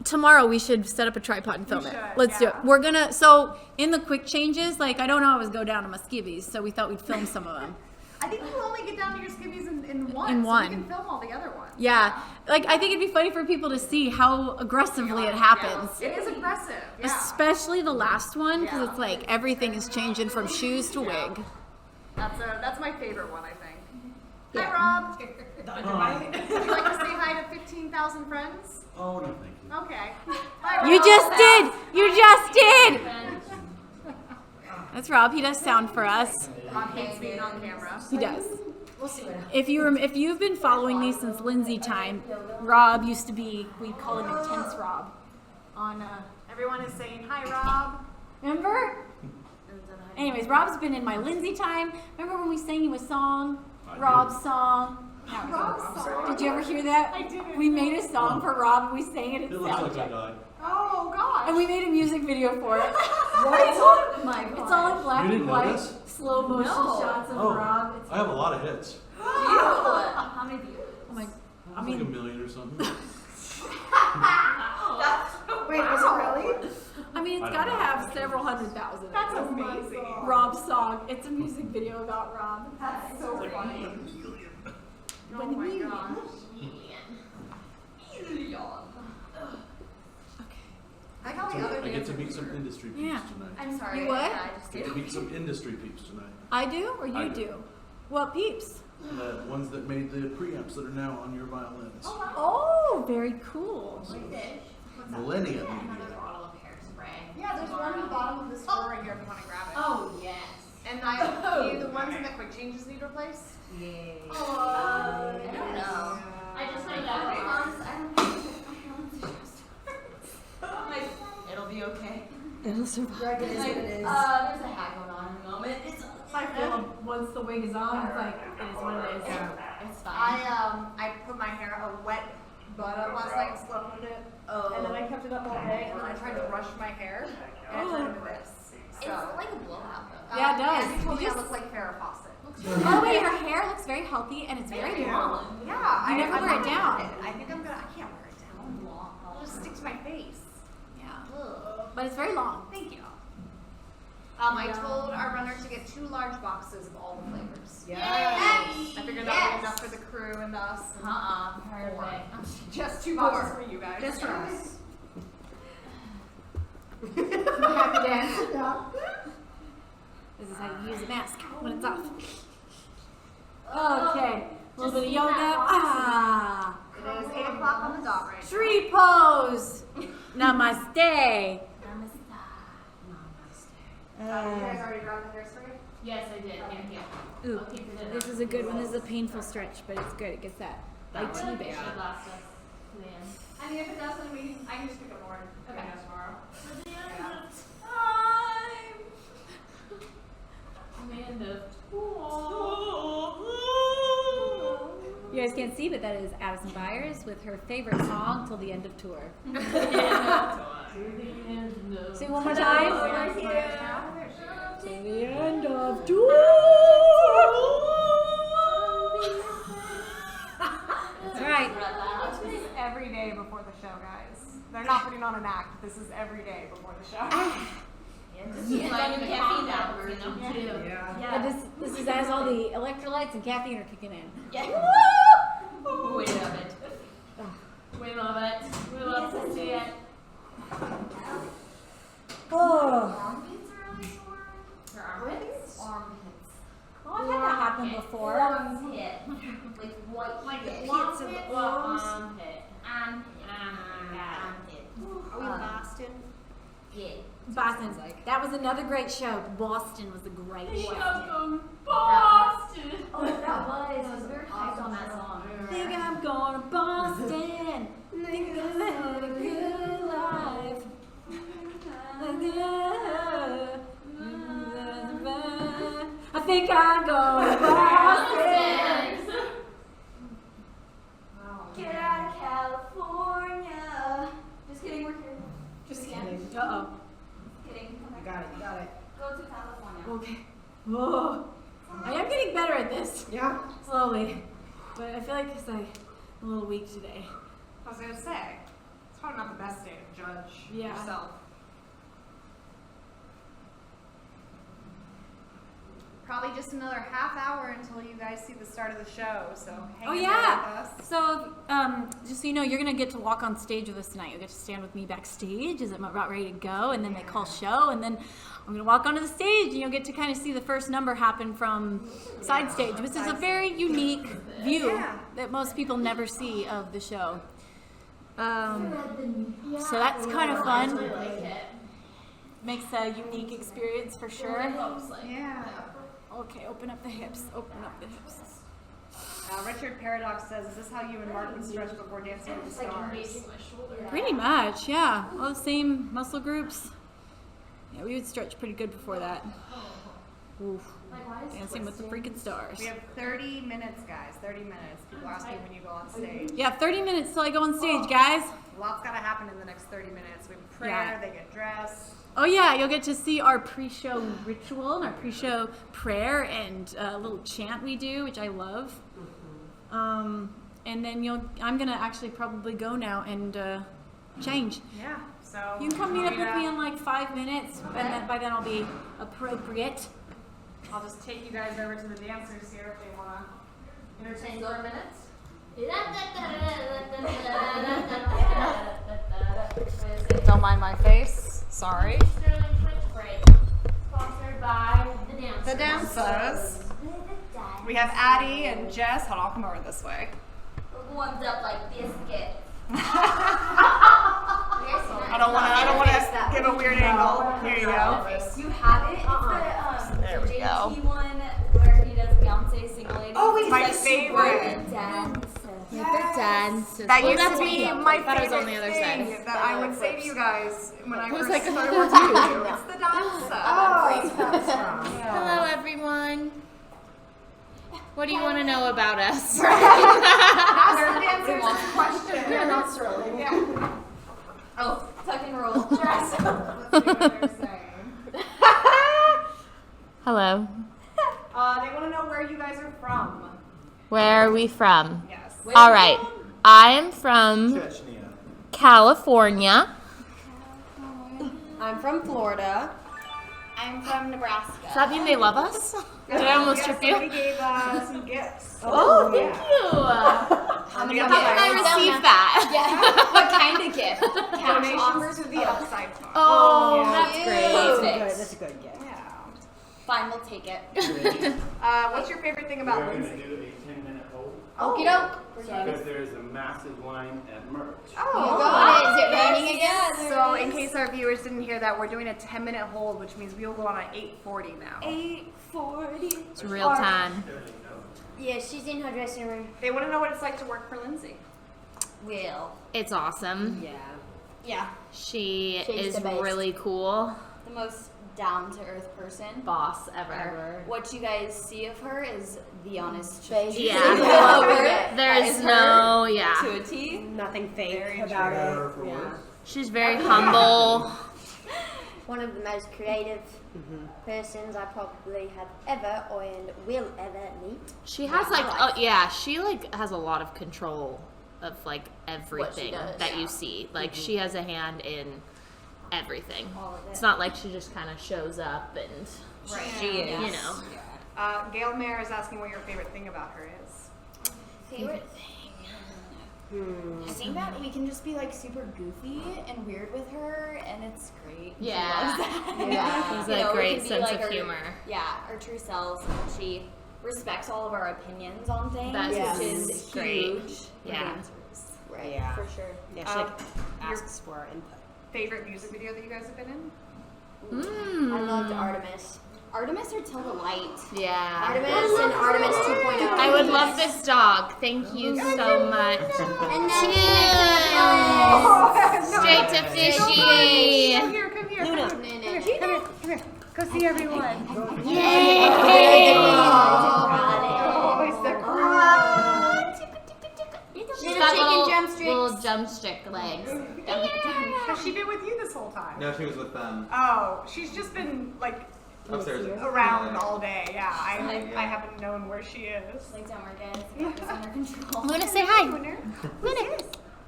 Tomorrow we should set up a tripod and film it. Let's do it. We're gonna, so in the quick changes, like I don't always go down to my skivvies, so we thought we'd film some of them. I think you only get down to your skivvies in one. In so one. we can film all the other ones. Yeah, like I think it'd be funny for people to see how aggressively it happens. Yeah. It is aggressive. Yeah. Especially the last one, because it's like everything is changing from shoes to wig. That's my favorite one, I think. Yeah. Hi, Rob. Would you like to say hi to 15,000 friends? Oh, no, thank you. Okay. Bye, Rob. You just did! You just did! That's Rob. He does sound for us. Rob hates being on camera. He does. We'll see what happens. If you've been following me since Lindsay time, Rob used to be, we'd call him Intense Rob on Everyone is saying hi, Rob. Remember? Anyways, Rob's been in my Lindsay time. Remember when we sang you a song? Rob's song. Rob's song? Did you ever hear that? I didn't. We made a song for Rob and we sang it at It looks like I soundcheck. died. Oh gosh. And we made a music video for it. Oh my god. It's all in black You and didn't know white, this? slow motion No. shots of Oh, Rob. It's I have a lot of hits. How many views? oh my, I mean, like 1 million or something. Wait, was it really? I mean, it's I got to don't know. have several 100,000. That's amazing. Rob's song. It's a music video about Rob. That's so funny. Oh my gosh. I got the other I get to dancers meet some here. industry peeps Yeah. tonight. I'm sorry. You what? Yeah, I just I get to did. meet some industry peeps tonight. I do or you I do? do. What peeps? The ones that made the preamps that are now on your violins. Oh, very cool. Millennia Another Media. bottle of hairspray. Yeah, there's one at the bottom of this drawer right here if you want to grab it. Oh, yes. And the ones in the quick changes need replaced? I don't know. I just know that it'll be okay. It'll survive. Greg, it is what it is. There's a hack going on in a moment. It's I feel once the wig is on, it's like, it is what it is. it's fine. I put my hair a wet bun up last night and slept with it. Oh. And then I kept it up all day and then I tried to brush my hair and it turned into this. It's So, like a blowout though. Yeah, it does. Andy told You me I just- look like Farrah Fawcett. By the way, her hair looks very healthy and it's very long. Yeah, You never wear it love down. I think I'm gonna, I can't wear it down. It'll just stick to my face. Yeah. But it's very long. Thank you. I told our runner to get 2 large boxes of all the flavors. Yes. I figured that would be enough for the crew and us. And Perfect. just 2 boxes for you guys. Just for us. Happy dance. This is how you use a mask when it's off. Okay. A little bit of yoga. Ah. It is 8 o'clock on the dot right now. Tree pose. Namaste. You guys already grabbed the hairspray? Yes, I did. Yeah. Ooh, I'll keep it in. this is a good one. This is a painful stretch, but it's good. It gets that light tea It bag. should last us to the end. I mean, if it doesn't, I can just pick up more Okay. tomorrow. You guys can't see, but that is Addison Byers with her favorite song till the end of tour. See one more time. Till the end of tour. That's right. This is every day before the show, guys. They're not putting on an act. This is every day before the show. This is like the caffeine version too. Yeah, this is as all the electrolytes and caffeine are kicking in. Yeah. We love it. We love it. We love to see it. Oh, Armpits are really sore. Her armpits. Armpits. well, I've had that happen before. Armpit. Like what? Like the hits of armpit. the arms. Armpit. Armpit. Are we in Boston? Yeah. Boston. That was another great show. Boston was a great show. Boston. Oh, that was. I was very hyped on that song. Think I'm going to Boston. Think I'm living a good life. I think I'm going to Boston. Get out of California. Just kidding, we're here. Just kidding. Uh-oh. Kidding. Come You back. got it, you got it. Go to California. Okay. Whoa. I am getting better at this. Yeah? Slowly. But I feel like I'm a little weak today. I was gonna say, it's probably not the best day to judge Yeah. yourself. Probably just another half hour until you guys see the start of the show, so hang Oh in yeah. there with us. So just so you know, you're gonna get to walk on stage with us tonight. You'll get to stand with me backstage as I'm about ready to go, and then they call show, and then I'm gonna walk onto the stage, and you'll get to kind of see the first number happen from side stage, which is a very unique view that most people never see of the show. So that's kind of fun. Makes a unique experience for sure. Yeah. Okay, open up the hips. Open up the hips. Richard Paradox says, is this how you and Mark would stretch before dancing with the stars? Pretty much, yeah. All the same muscle groups. Yeah, we would stretch pretty good before that. Oof. Dancing with the freaking stars. We have 30 minutes, guys. 30 minutes. People ask you when you go on stage. Yeah, 30 minutes till I go on stage, guys. A lot's got to happen in the next 30 minutes. We have prayer, Yeah. they get dressed. Oh yeah, you'll get to see our pre-show ritual and our pre-show prayer and a little chant we do, which I love. And then I'm gonna actually probably go now and change. Yeah, so. You can come meet up with me in like 5 minutes, and then by then I'll be appropriate. I'll just take you guys over to the dancers here if they want to entertain for a minute. Don't mind my face. Sorry. Sterling Twitch break, sponsored by the dancers. The dancers. We have Addie and Jess. Hold on, I'll come over this way. Warmed up like biscuit. I don't want to give a weird angle. Here you go. You have it? It's There we the go. JT one where he does Beyonce single lady. Oh, it's my favorite. That used to be my favorite thing that I would say to you guys when I first started working with you. It's the dancer. Hello, everyone. What do you want to know about us? Ask the dancers a question. They're not Sterling. Yeah. Oh, tuck and roll. Let's see what they're saying. Hello. They want to know where you guys are from. Where are we from? Yes. All right. I am from Chechnya. California. I'm from Florida. I'm from Nebraska. Does that mean they love us? Did I almost trip you? Somebody gave some gifts. Oh, thank you. How How can I receive that? Yeah. What kind of gift? Donations to the Upside Fund. Oh, Yeah. that's great. That's a good gift. Yeah. Fine, we'll take it. What's your favorite thing about We're going to Lindsay? do a 10-minute hold. Okie doke. Because there's a massive line at merch. Oh, is it raining again? So, in case our viewers didn't hear that, we're doing a 10-minute hold, which means we will go on at 8:40 now. 8:40. It's real time. Yeah, she's in her dressing room. They want to know what it's like to work for Lindsay. Will. It's awesome. Yeah. Yeah. She She's is the best. really cool. The most down-to-earth person. Boss ever. What you guys see of her is the honest Face. truth. Yeah. There's That is no, her yeah. To a T. Nothing fake Very about true. it. Yeah. She's very humble. One of the most creative persons I probably have ever and will ever meet. She has like, oh yeah, she like has a lot of control of like everything does, that yeah. you see. Like she has a hand in everything. All of it. It's not like she just kind of shows up and She is. you know. Gail Mayer is asking what your favorite thing about her is. Favorite thing? I think that we can just be like super goofy and weird with her, and it's great. She Yeah. loves that. Yeah. She's You a know, we great can be, sense like, of our- humor. Yeah, our true selves, and she respects all of our opinions on things, That's which is great. huge. for Yeah. dancers. Right, Yeah. for sure. Yeah, she like asks for our input. Favorite music video that you guys have been in? I loved Artemis. Artemis or Till the Light? Yeah. Artemis and Artemis 2.0. I would love this dog. Thank you so much. And then Straight to fishy. Come here, come here. Come here. Go see everyone. Yay! Oh, it's the She's Little got chicken little, drumsticks. little drumstick legs. Has she been with you this whole time? No, she was with Oh, she's just been like upstairs. around all day. Yeah, I haven't known where she is. Like, don't worry, guys. We got this under control. Luna, say hi.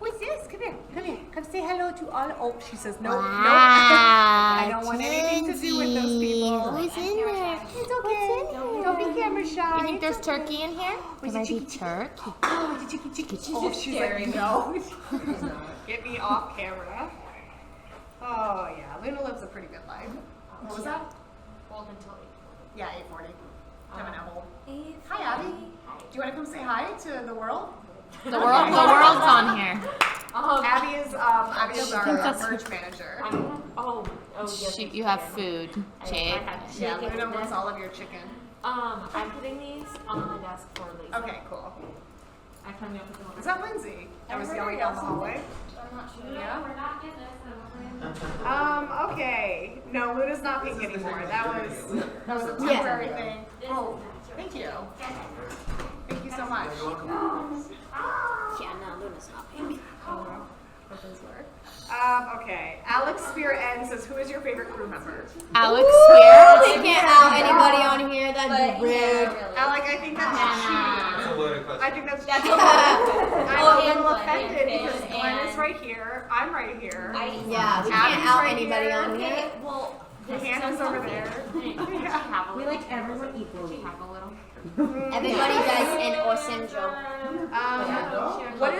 Who's this? Come here. Come here. Come say hello to all. Oh, she says no. Wow, I don't want anything to do with those people. Who's in there? It's okay. Don't be camera shy. You think there's turkey in here? Can I be turkey? Oh, she's like, no. Get me off camera. Oh, yeah. Luna lives a pretty good life. What was that? Hold until 8:40. Yeah, 8:40. 10-minute hold. Hi, Abby. Do you want to come say hi to the world? The world's on here. Abby is our merch manager. Oh, yes. You have food, Jake. Yeah, Luna wants all of your chicken. I'm putting these on my desk for Lisa. Okay, cool. I'm coming up with them on Is that Lindsay? I was yelling down the hallway. I'm not sure. Yeah. We're not getting this. Okay. No, Luna's not pink anymore. That was a temporary thing. Oh, thank you. Thank you so much. Yeah, no, Luna's not pink. What those were. Okay. Alex Spear N says, who is your favorite crew member? Alex Spear. They can't out anybody on here. That'd be rude. Alec, I think that's cheating. That's a loaded question. I think that's That's cheating. I'm a little Glenn, offended and because Finn, Glenn is and- right here. I'm right here. Yeah, we Abby's can't out right anybody here. on here. Well, Hannah's over there. Yeah. we like everyone equally. Have a little. Everybody does an awesome job. What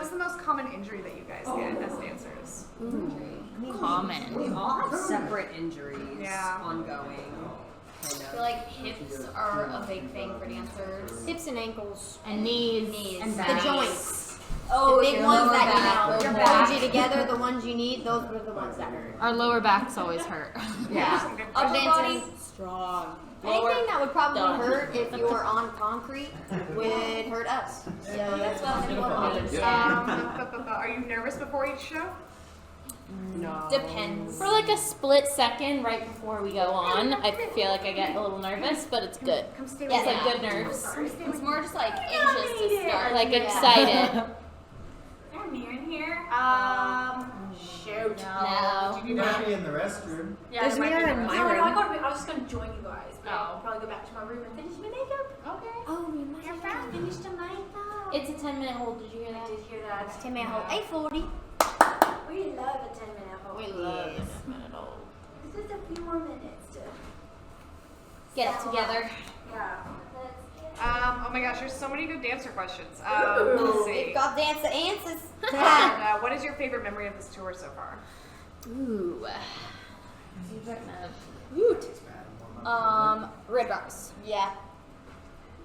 is the most common injury that you guys get as dancers? Common. We all have separate injuries. Yeah. Ongoing. I feel like hips are a big thing for dancers. Hips and ankles. And knees. And The backs. joints. Oh, the big your ones lower that back, you know your hold back. you together, the ones you need, those were the ones that hurt. Our lower backs always hurt. Yeah. Upper body, Strong. anything that would probably Done. hurt if you were on concrete would hurt us. So that's what everyone wants. Are you nervous before each show? No. Depends. For like a split second right before we go on, I feel like I get a little nervous, but it's good. Come stay It's with like me. good nerves. It's more just like anxious to start. Like Yeah. excited. Mirror in here? Shoot. No. Do you need Might to be in the restroom. Yeah, There's a there might mirror be in the my rest. room. I was just gonna join you guys. But Oh. I'll probably go back to my room and finish my makeup. Okay. Oh, we must have finished the makeup. It's a 10-minute hold. Did you hear I that? did hear that. 10-minute hold. 8:40. We love a 10-minute hold. We love it. It's a minute hold. It's just a few more minutes to Get it together. yeah. Oh my gosh, there's so many good dancer questions. Let's see. We've got dance answers. What is your favorite memory of this tour so far? Ooh. Red Rocks. Yeah.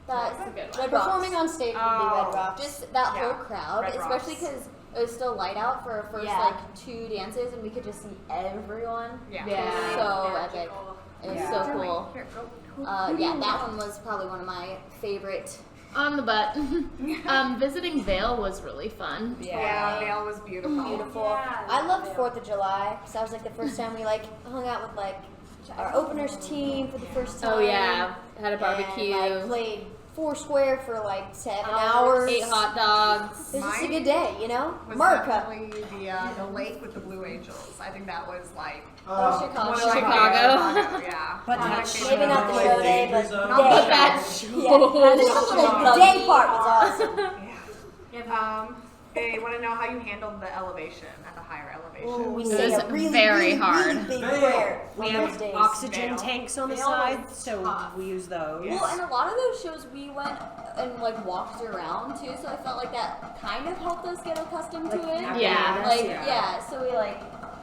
That's a good one. Performing on stage would be Oh. Red Rocks. Just that Yeah, whole crowd, Red especially Rocks. because it was still light out for our first Yeah. like 2 dances, and we could just see everyone. Yeah. It was so epic. It was so cool. Here, go. Yeah, that one was probably one of my favorite. On the butt. Visiting Vale was really fun. Yeah, Vale was beautiful. Beautiful. Yeah, I loved 4th of July because that was like the first time we like hung out with like our openers team for the first time. Oh yeah, had a barbecue. And, like, played Foursquare for like 7 hours. 8 hot dogs. It was just a Mine good day, you know? Was America. definitely the lake with the Blue Angels. I think that was like Chicago. one of my Chicago. favorite- Yeah. But One of my not favorite Maybe not the show day, but Not day. But that The day part was awesome. They want to know how you handled the elevation at the higher elevation. Ooh, we It say was a really, very really, hard. really big Fail. prayer We on have those days. oxygen Fail. tanks on the Fail side, was so tough. we use those. Yes. Well, and a lot of those shows we went and like walked around too, so I felt like that kind of helped us get accustomed to it. Yeah. Like so we like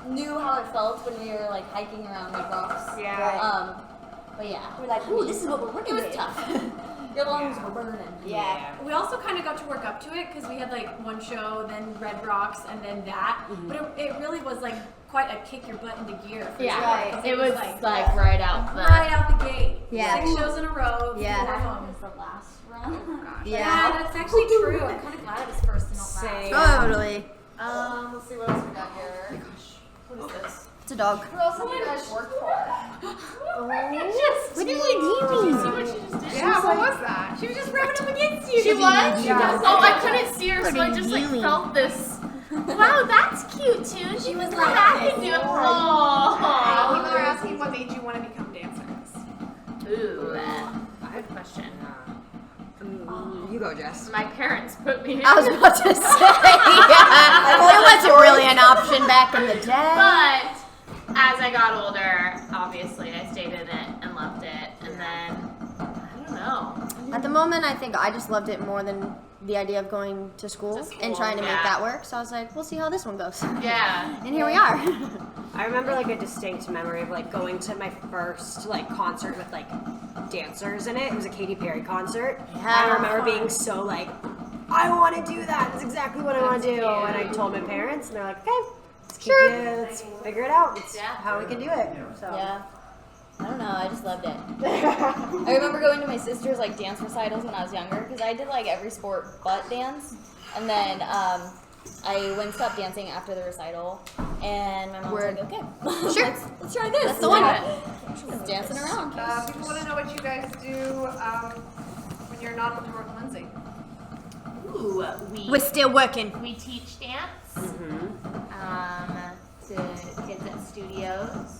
knew how it felt when we were like hiking around Red Rocks. Yeah. But yeah, We're like, ooh, this is what we're it working was with. tough. Your lungs were burning. Yeah. We also kind of got to work up to it because we had like one show, then Red Rocks, and then that. But it really was like quite a kick your butt into gear. For Yeah, sure, Right. 'cause it was like like right out the. right out the gate. Yeah. 6 shows in a row. Yeah. 4 of them. was the last round. Yeah, Yeah. that's actually true. I'm kind of glad it was first and not last. Same. Totally. Let's see what else we got here. What is this? It's a dog. Who else have you guys worked for? What are you doing? Yeah, what was that? She was just rubbing up against you. She was? Yeah. Oh, I couldn't see her, so I just like felt this. Wow, that's cute too. She was like happy to do it. People Oh. are asking what made you want to become dancers. Ooh, good question. You go, Jess. My parents put me in. I was about to say, yeah. It wasn't really an option back in the day. But as I got older, obviously I stayed in it and loved it. And then, I don't know. At the moment, I think I just loved it more than the idea of going to school, and trying to make yeah. that work. So I was like, we'll see how this one goes. Yeah. And here we are. I remember like a distinct memory of like going to my first like concert with like dancers in it. It was a Katy Perry concert. Yeah. I remember being so like, I want to do that. That's exactly what I want to do. cute. And I told my parents, and they're like, okay, let's figure it out. It's how we can do it. So Yeah. I don't know, I just loved it. I remember going to my sister's like dance recitals when I was younger because I did like every sport but dance, and then I went stop dancing after the recital, and my mom was like, "Okay, Sure. let's try this." That's the one. Just dancing around. People want to know what you guys do when you're not on tour with Lindsay. Ooh, We're still working. we teach dance to kids at studios.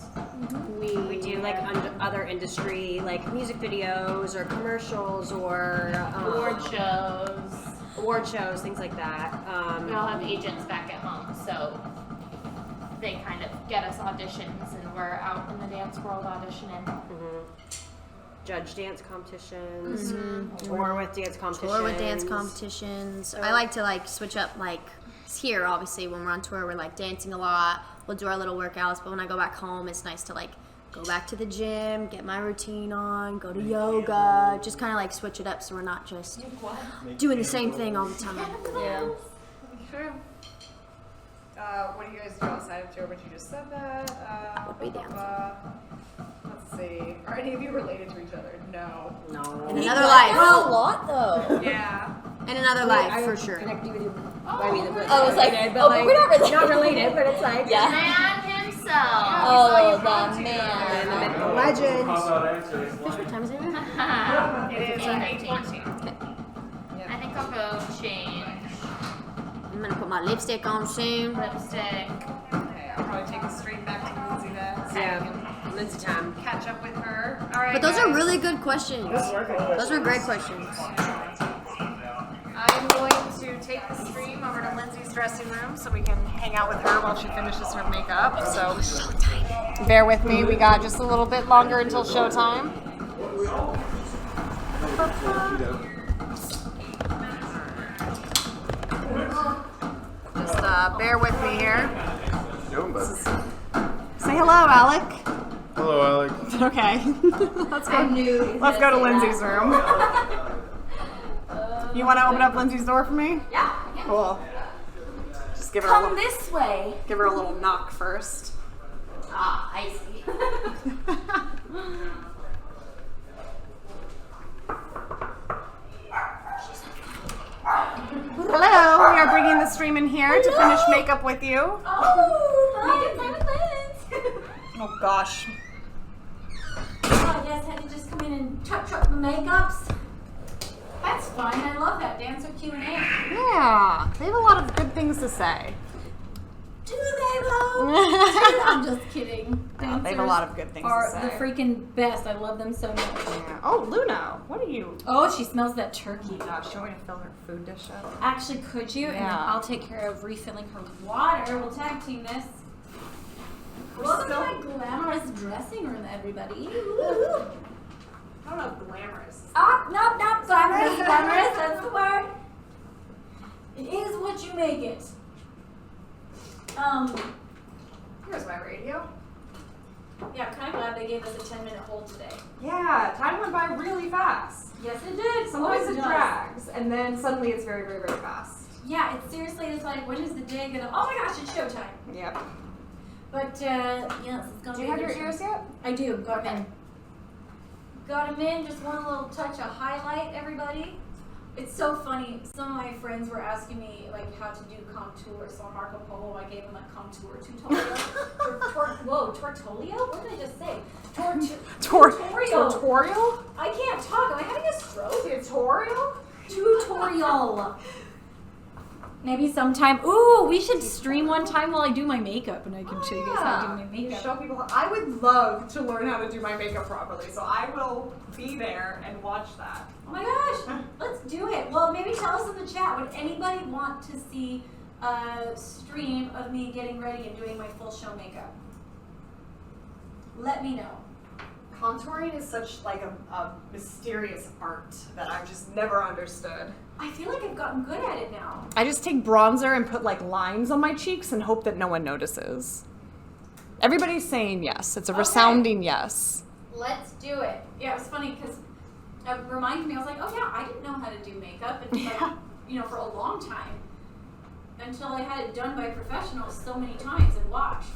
We do like other industry, like music videos or commercials or award shows, things like that. We all have agents back at home, so they kind of get us auditions, and we're out in the dance world auditioning. Judge dance competitions, tour with dance competitions. Tour with dance competitions. I like to like switch up, like here obviously when we're on tour we're like dancing a lot. We'll do our little workouts, but when I go back home it's nice to like go back to the gym, get my routine on, go to yoga, just kind of like switch it up so we're not just doing the same thing all the time. Yeah. True. What do you guys do outside of tour? But you just said that. We dance. Let's see. Are any of you related to each other? No. No. In another life. Not a lot though. Yeah. In another life, for sure. Connect you with you. I mean, Oh, it's like, related, oh, but we're not related. Not related, but it's like Yeah. Man himself. Oh, the man. the legend. Pop out answers. What time is it? It is 8:14. I think I'll go change I'm gonna put my lipstick on soon. lipstick. Okay, I'll probably take us straight back to Lindsay then. So Yeah, Lindsay time. we can catch up with her. All right. But those guys. are really good questions. Those were great questions. I'm going to take the stream over to Lindsay's dressing room so we can hang out with her while she finishes her makeup. So bear with me. We got just a little bit longer until showtime. Just bear with me here. Say hello, Alec. Hello, Alex. Okay. Let's go to Lindsay's room. You want to open up Lindsay's door for me? Yeah. Cool. Just give her Come this way. give her a little knock first. Ah, I see. Hello, we are bringing the stream in here to finish makeup with you. Oh gosh. Oh, yes, had to just come in and touch up the makeups. That's fun. I love that dancer Q&A. Yeah, they have a lot of good things to say. Do they though? I'm just kidding. They have a lot of good things are to say. the freaking best. I love them so much. Yeah. Oh, Luna, what are you? Oh, she smells that turkey. Gosh, do you want me to fill her food dish up? Actually, could you? And then Yeah. I'll take care of refilling her water. We'll tag team this. Welcome to my glamorous dressing room, everybody. I don't know if glamorous. Ah, no, not glamorous. Glamorous, that's the word. It is what you make it. Here's my radio. Yeah, I'm kind of glad they gave us a 10-minute hold today. Yeah, time went by really fast. Yes, it did. Sometimes Always it does. drags, and then suddenly it's very, very, very fast. Yeah, it's seriously, it's like, when is the day gonna? Oh my gosh, it's showtime. Yep. But yes, it's gonna Do be. you have a your good ears show. yet? I do. Got them in. Got them in. Just one little touch of highlight, everybody. It's so funny. Some of my friends were asking me like how to do contour. So on Marco Polo, I gave them a contour tutorial. Tortolio? What did I just say? Tutorial. Tutorial? I can't talk. Am I having a stroke? Tutorial? Tutorial. Maybe sometime. Ooh, we should stream one time while I do my makeup, and I can show you guys how to do my You makeup. show people. I would love to learn how to do my makeup properly, so I will be there and watch that. Oh my gosh, let's do it. Well, maybe tell us in the chat. Would anybody want to see a stream of me getting ready and doing my full show makeup? Let me know. Contouring is such like a mysterious art that I've just never understood. I feel like I've gotten good at it now. I just take bronzer and put like lines on my cheeks and hope that no one notices. Everybody's saying yes. It's a resounding yes. Let's do it. Yeah, it was funny because it reminded me. I was like, oh yeah, I didn't know how to do makeup, and like, you know, for a long time until I had it done by professionals so many times and watched.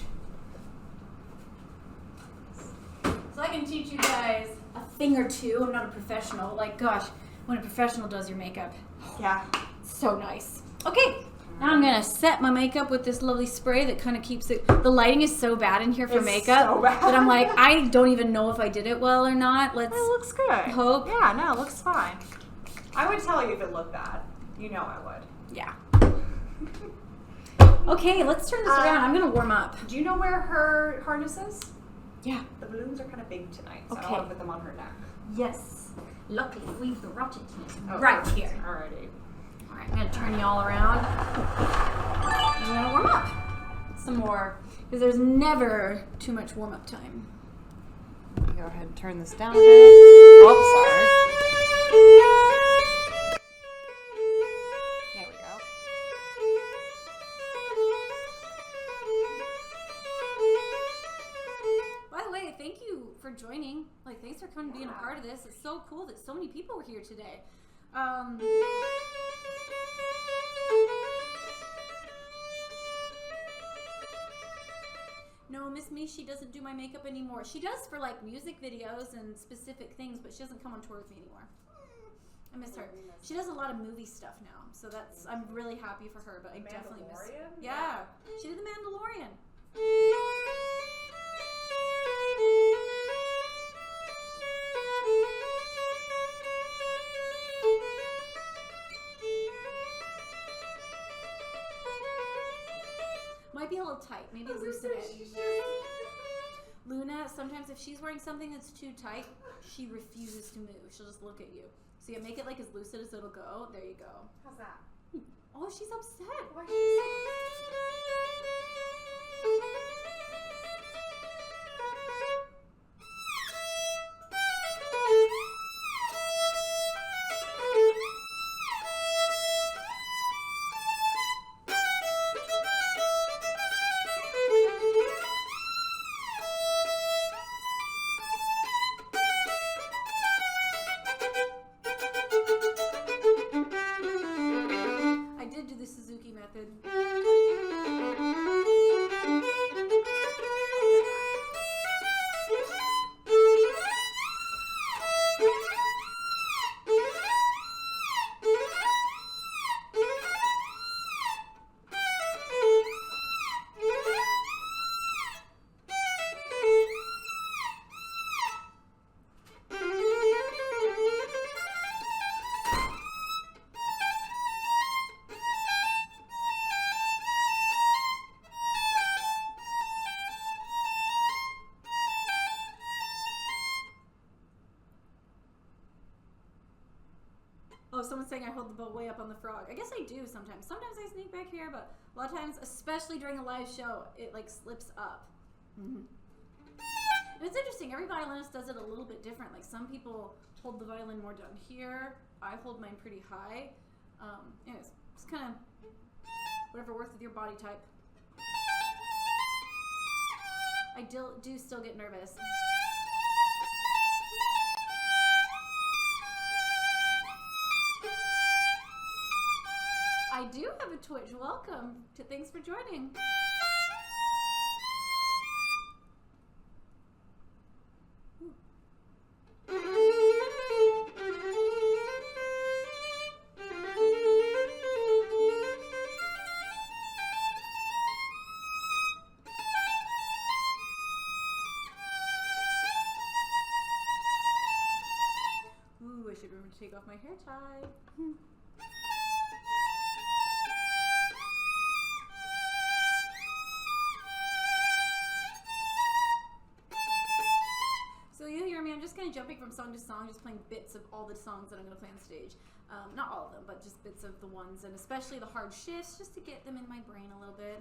So I can teach you guys a thing or two. I'm not a professional. Like, gosh, when a professional does your makeup. Yeah. So nice. Okay. Now I'm gonna set my makeup with this lovely spray that kind of keeps it. The lighting is so bad in here for makeup so bad. that I'm like, I don't even know if I did it well or not. Let's. It looks good. Hope. Yeah, no, it looks fine. I would tell you if it looked bad. You know I would. Yeah. Okay, let's turn this around. I'm gonna warm up. Do you know where her harness is? Yeah. The balloons are kind of big tonight, so I Okay. don't want to put them on her neck. Yes. Luckily, we've brought it Oh, right here. Alrighty. All right, I'm gonna turn you all around. I'm gonna warm up some more because there's never too much warm up time. Go ahead and turn this down a bit. Oh, sorry. There we go. By the way, thank you for joining. Like, thanks for coming and being a part of this. It's so cool that so many people were here today. No, Miss Me, she doesn't do my makeup anymore. She does for like music videos and specific things, but she doesn't come on tour with me anymore. I miss her. She does a lot of movie stuff now, so I'm really happy for her. But I definitely miss. Yeah, she did The Mandalorian. Might be a little tight. Maybe loosen it. Luna, sometimes if she's wearing something that's too tight, she refuses to move. She'll just look at you. So you make it like as lucid as it'll go. There you go. How's that? Oh, she's upset. Why I did do the Suzuki method. Oh, someone's saying I hold the bow way up on the frog. I guess I do sometimes. Sometimes I sneak back here, but a lot of times, especially during a live show, it like slips up. And it's interesting. Every violinist does it a little bit different. Like some people hold the violin more down here. I hold mine pretty high. Anyways, it's kind of whatever works with your body type. I do still get nervous. I do have a Twitch. Welcome to Thanks for joining. Ooh, I should remember to take off my hair tie. So you hear me, I'm just kind of jumping from song to song, just playing bits of all the songs that I'm going to play on stage. Not all of them, but just bits of the ones, and especially the hard shifts, just to get them in my brain a little bit.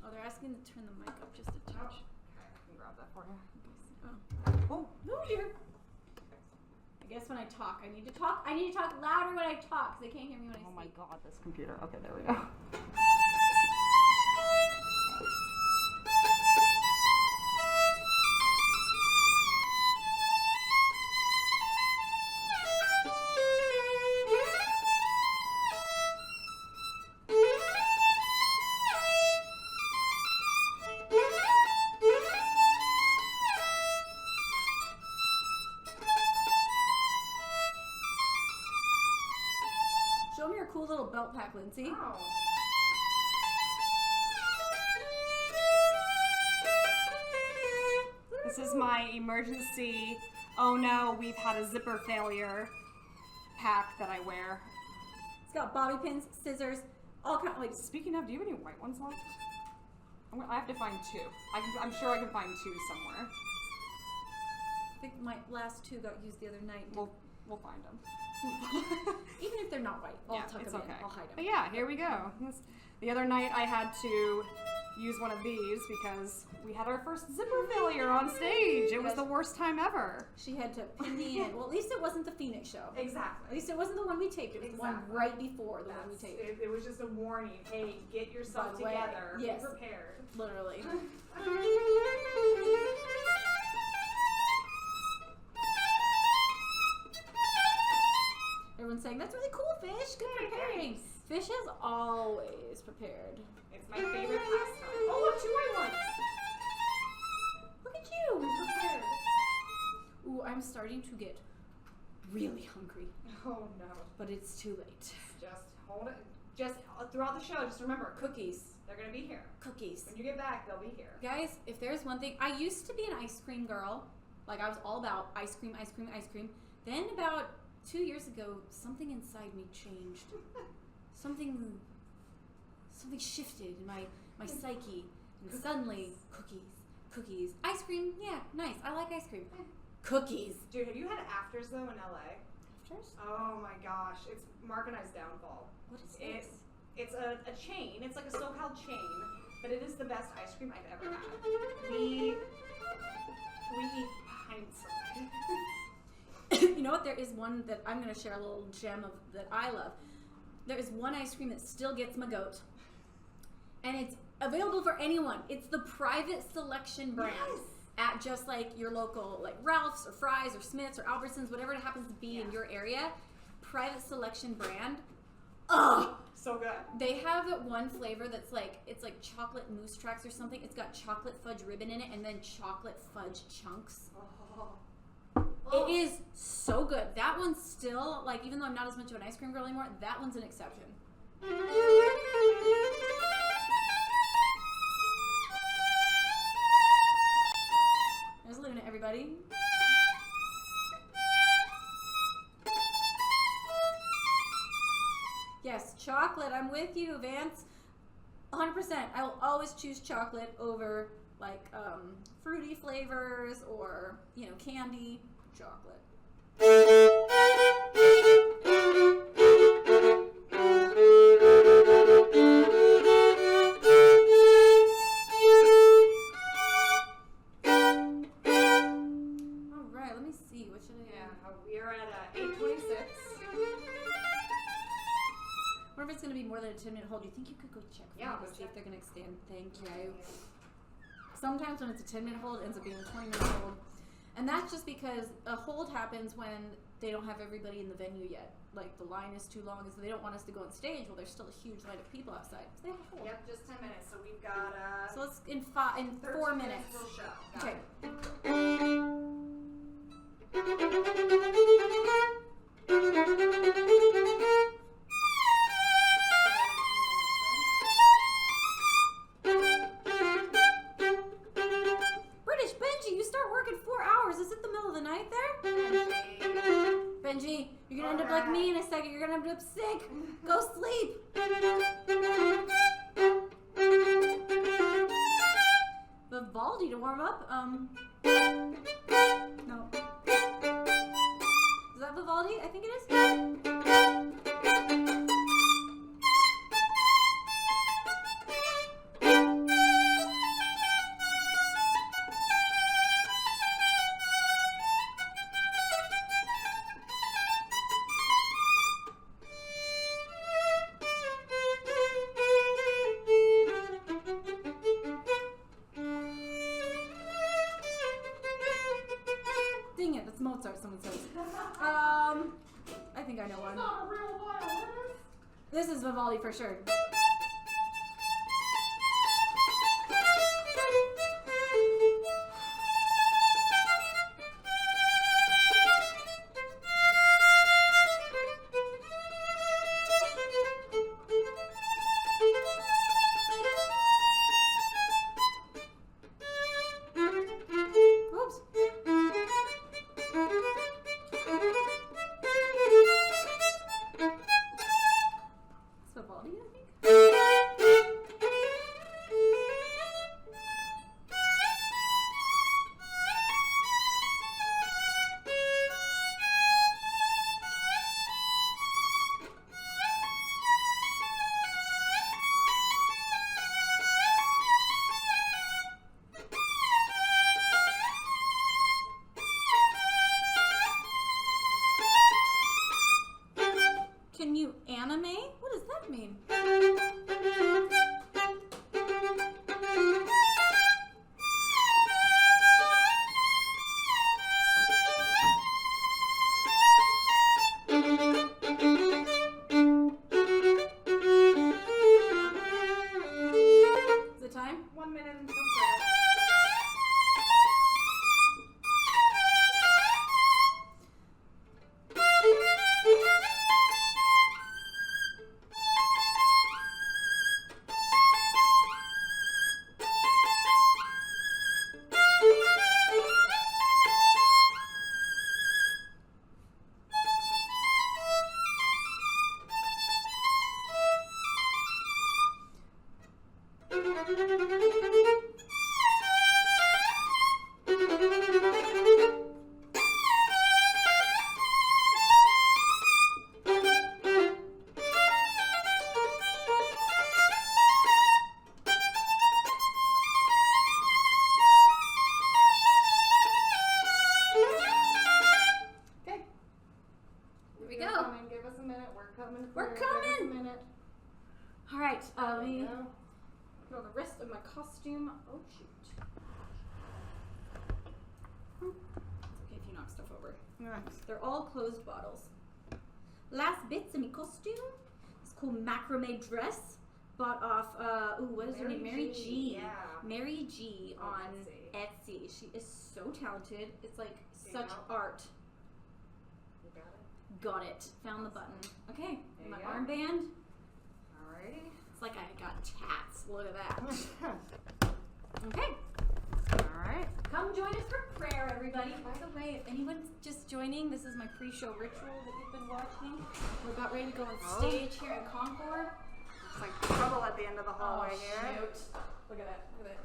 Oh, they're asking to turn the mic up just a touch. I can grab that for you. Oh, dear. guess when I talk, I need to talk louder when I talk because they can't hear me when I speak. Oh my god, this computer. Okay, there we go. Show me your cool little belt pack, Lindsay. Oh. This is my emergency, oh no, we've had a zipper failure pack that I wear. It's got bobby pins, scissors, all kind of like. Speaking of, do you have any white ones left? I have to find two. I'm sure I can find two somewhere. I think my last two got used the other night. We'll find them. Even if they're not white, I'll tuck it's them okay. in. I'll hide them. But yeah, here we go. The other night I had to use one of these because we had our first zipper failure on stage. It was the worst time ever. She had to pin me in. Well, at least it wasn't the Phoenix show. Exactly. At least it wasn't the one we taped. It was the one right before the one we taped. It was just a warning. Hey, get yourself By the way, together. yes. Be prepared. Literally. Everyone's saying, that's really cool, Fish. Good preparing. Fish is always prepared. It's my favorite pastime. Oh, look, two white ones. Look at you. Prepared. Ooh, I'm starting to get really hungry. Oh, no. But it's too late. Just hold it. Just throughout the show, just remember, cookies. They're going to be here. Cookies. When you get back, they'll be here. Guys, if there's one thing, I used to be an ice cream girl. Like, I was all about ice cream, ice cream, ice cream. Then about 2 years ago, something inside me changed. something shifted in my psyche, and suddenly cookies, ice cream. Yeah, nice. I like ice cream. Cookies. Dude, have you had afters though in LA? Afters? Oh my gosh, it's Mark and I's downfall. What is this? It's a chain. It's like a SoCal chain, but it is the best ice cream I've ever had. We eat pints of it. You know what? There is one that I'm going to share a little gem of that I love. There is one ice cream that still gets my goat, and it's available for anyone. It's the Private Selection brand at just like your local like Ralph's or Fry's or Smith's or Albertsons, whatever it happens to be in your area. Private Selection brand. Ugh! So good. They have one flavor that's like, it's like chocolate mousse tracks or something. It's got chocolate fudge ribbon in it and then chocolate fudge chunks. It is so good. That one's still, like, even though I'm not as much of an ice cream girl anymore, that one's an exception. There's Luna, everybody. Yes, chocolate. I'm with you, Vance. 100%. I will always choose chocolate over, like, fruity flavors or, you know, candy. Chocolate. Alright, let me see. What should I do? Yeah, we are at 8:26. What if it's going to be more than a 10-minute hold? Do you think you could go check for Yeah, me go to see check. if they're going to extend? Thank you. Sometimes when it's a 10-minute hold, it ends up being a 20-minute hold. And that's just because a hold happens when they don't have everybody in the venue yet. Like, the line is too long, and so they don't want us to go on stage. Well, there's still a huge line of people outside. So they have a hold. Yep, just 10 minutes. So we've got So let's, in 13 4 minutes. till show. Got Okay. British Benji, you start work in 4 hours. Is it the middle of the night there? Benji, you're gonna end up like me in a second. You're gonna end up sick. Go sleep. Vivaldi to warm up? No. Is that Vivaldi? I think it is. It's Mozart, someone says. I think I know one. Not a real violinist. This is Vivaldi for sure. Oops. It's Vivaldi, I think. Can you animate? What does that mean? Is it time? 1 minute until prayer. Okay. Here we You're go. coming. Give us a minute. We're coming. We're Give us a coming. minute. All right. Let me There you go. throw the rest of my costume. Oh shoot. It's okay if you knock stuff over. They're all closed bottles. Last bits of my costume. It's cool macrame dress. Bought off, what is her name? Mary G. Yeah. Mary G On on Etsy. She is so talented. It's like such art. You got it. Got it. Found the button. Okay. There My you go. armband. Alrighty. It's like I got tats. Look at that. Okay. Alright. Come join us for prayer, everybody. By the way, if anyone's just joining, this is my pre-show ritual that you've been watching. We're about ready to go on stage here in Concord. Looks like trouble at the end of the hallway here. Shoot. Look at that. Look at that.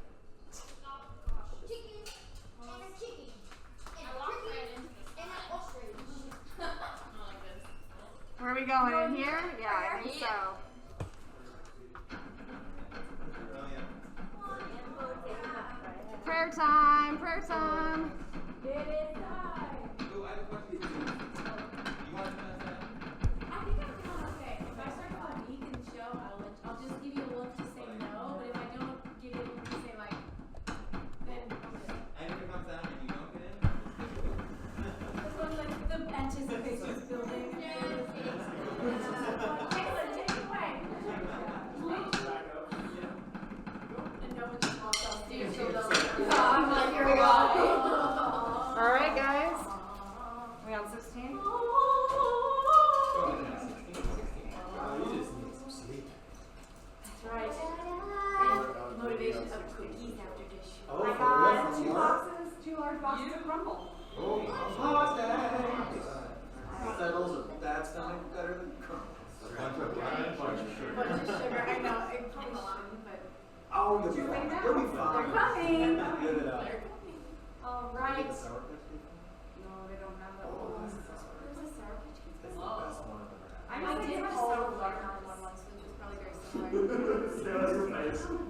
Chicken and a chicken and a turkey and an ostrich. Where are we going? In here? Yeah, I think so. Prayer time, prayer time. It is time. I think I'm doing okay. If I start going weak in the show, I'll just give you a look to say no. But if I don't give you a look to say like, then I'm good. And if it comes down and you don't get in, This one's like the anticipation's building. Taylor, take it away. And no one just walks off stage. I'm like, here we go. Alright, guys. Are we on 16? you just need some sleep. That's right. And motivation of cookies after dish. Oh, I got 2 large boxes of crumble. Oh, hot dang. Settles a bad stomach better than crumbles. Bunch of sugar. Bunch of sugar. I know. It probably shouldn't, but Oh, you'll be fine. You'll be fine. they're coming. Give it up. They're coming. All Get right. the Sour Patch Kids? No, they don't have that Oh, one. this is the Sour Patch There's a Sour Patch Kids. It's the best one I've ever had. I did have a sour watermelon one once, which was probably very similar.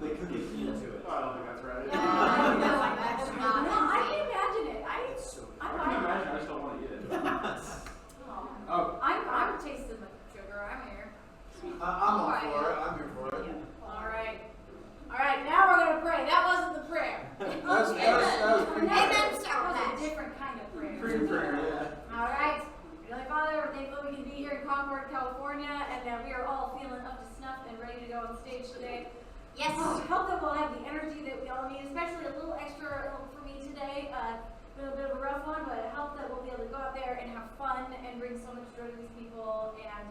They could get heat to it. I don't think that's right. No, I can imagine it. It's so good. I can imagine, I just don't want to eat it. Oh. I'm tasting the sugar. I'm here. I'm all for it. I'm here for it. All right. All right. Now we're gonna pray. That wasn't the prayer. That was pretty Amen. good. That was a different kind of prayer. Free prayer, yeah. All right. Heavenly Father, we're thankful we can be here in Concord, California, and that we are all feeling up to snuff and ready to go on stage today. Yes. Help that we'll have the energy that we all need, especially a little extra help for me today. A little bit of a rough one, but help that we'll be able to go out there and have fun and bring so much joy to these people. And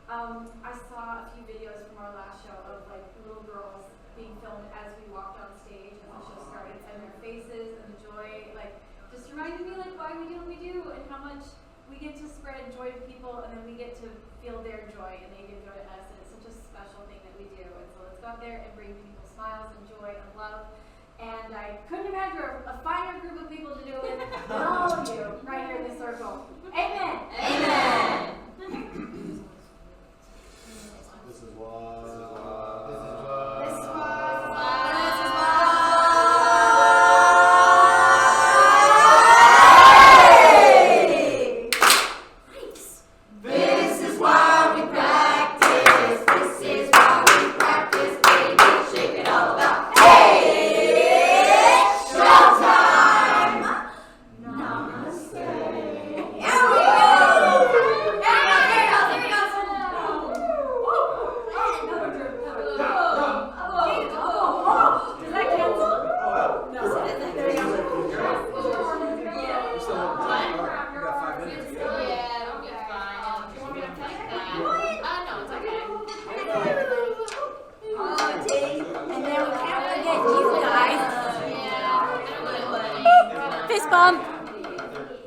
I saw a few videos from our last show of like little girls being filmed as we walked on stage as the show started, and their faces and the joy, like, just reminded me like why we do what we do and how much we get to spread joy to people, and then we get to feel their joy and they give joy to us, and it's such a special thing that we do. And so let's go out there and bring people smiles and joy and love. And I couldn't imagine a finer group of people to do it than all of you right here in this circle. Amen. Amen. This is what.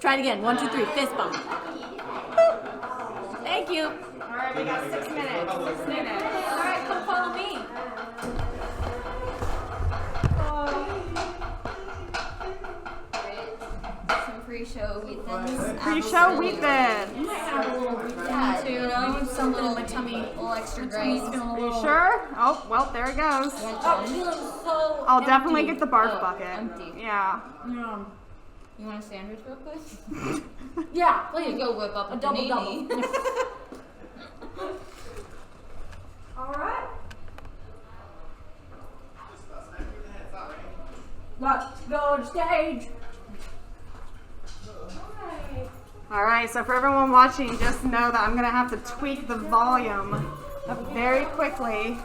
Try it again. 1, 2, 3. Fist bump. Thank you. All right, we got 6 minutes. 6 minutes. All right, come follow me. Some pre-show wheat-thins. Pre-show wheat-thins. Yeah, too. I need something in my tummy. A little extra My tummy's grace. feeling a Are you little. sure? Oh, well, there it goes. I'm feeling so I'll definitely get the barf Oh, bucket. empty. Yeah. You want a sandwich real quick? Yeah, Please please. go whip up A a double panini. double. All right. Let's go to stage. All right, so for everyone watching, just know that I'm going to have to tweak the volume very quickly.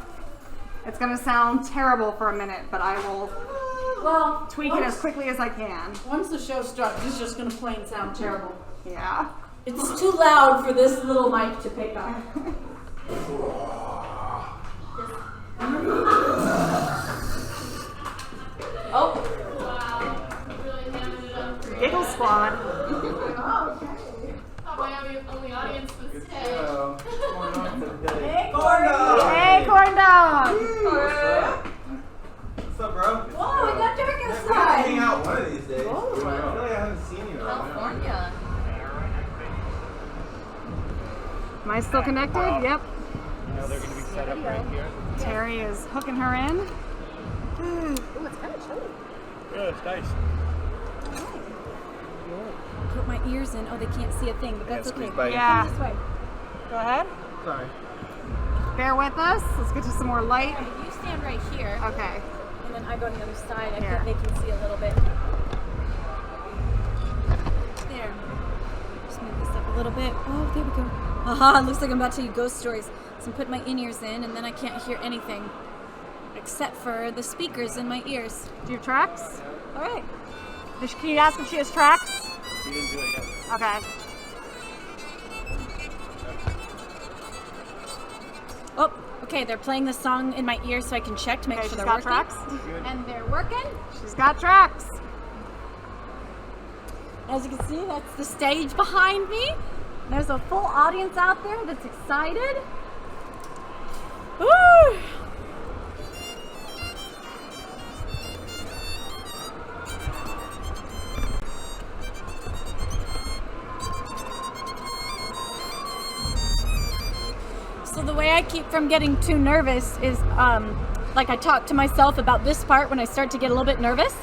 It's going to sound terrible for a minute, but I will tweak it as quickly as I can. Once the show starts, it's just going to plain sound terrible. Yeah. It's too loud for this little mic to pick up. Wow. Really hamming it up for you. Giggle Squad. Oh, my only audience was today. Hey, corn dog! Hey, corn dog! What's up, bro? Whoa, we got dark We have to outside. hang out one of these days. I feel like I haven't seen you in a while. California. Am I still connected? Yep. Now they're going to be set up right here. Terry is hooking her in. Ooh, it's kind of chilly. Yeah, it's nice. Put my ears in. Oh, they can't see a thing, but that's okay. Yeah. Come this way. Go ahead. Sorry. Bear with us. Let's get to some more light. Okay, you stand right here. Okay. And then I go on the other side. I Here. think they can see a little bit. There. Just move this up a little bit. Oh, there we go. Haha, it looks like I'm about to tell you ghost stories. So I'm putting my in-ears in, and then I can't hear anything except for the speakers in my ears. Do you have tracks? All right. Can you ask if she has tracks? You didn't do it yet. Okay. Oh, okay. They're playing the song in my ear so I can check to make Okay, sure she's they're got working. tracks. And they're working. She's got tracks. As you can see, that's the stage behind me. There's a full audience out there that's excited. Woo! So the way I keep from getting too nervous is, like I talk to myself about this part when I start to get a little bit nervous.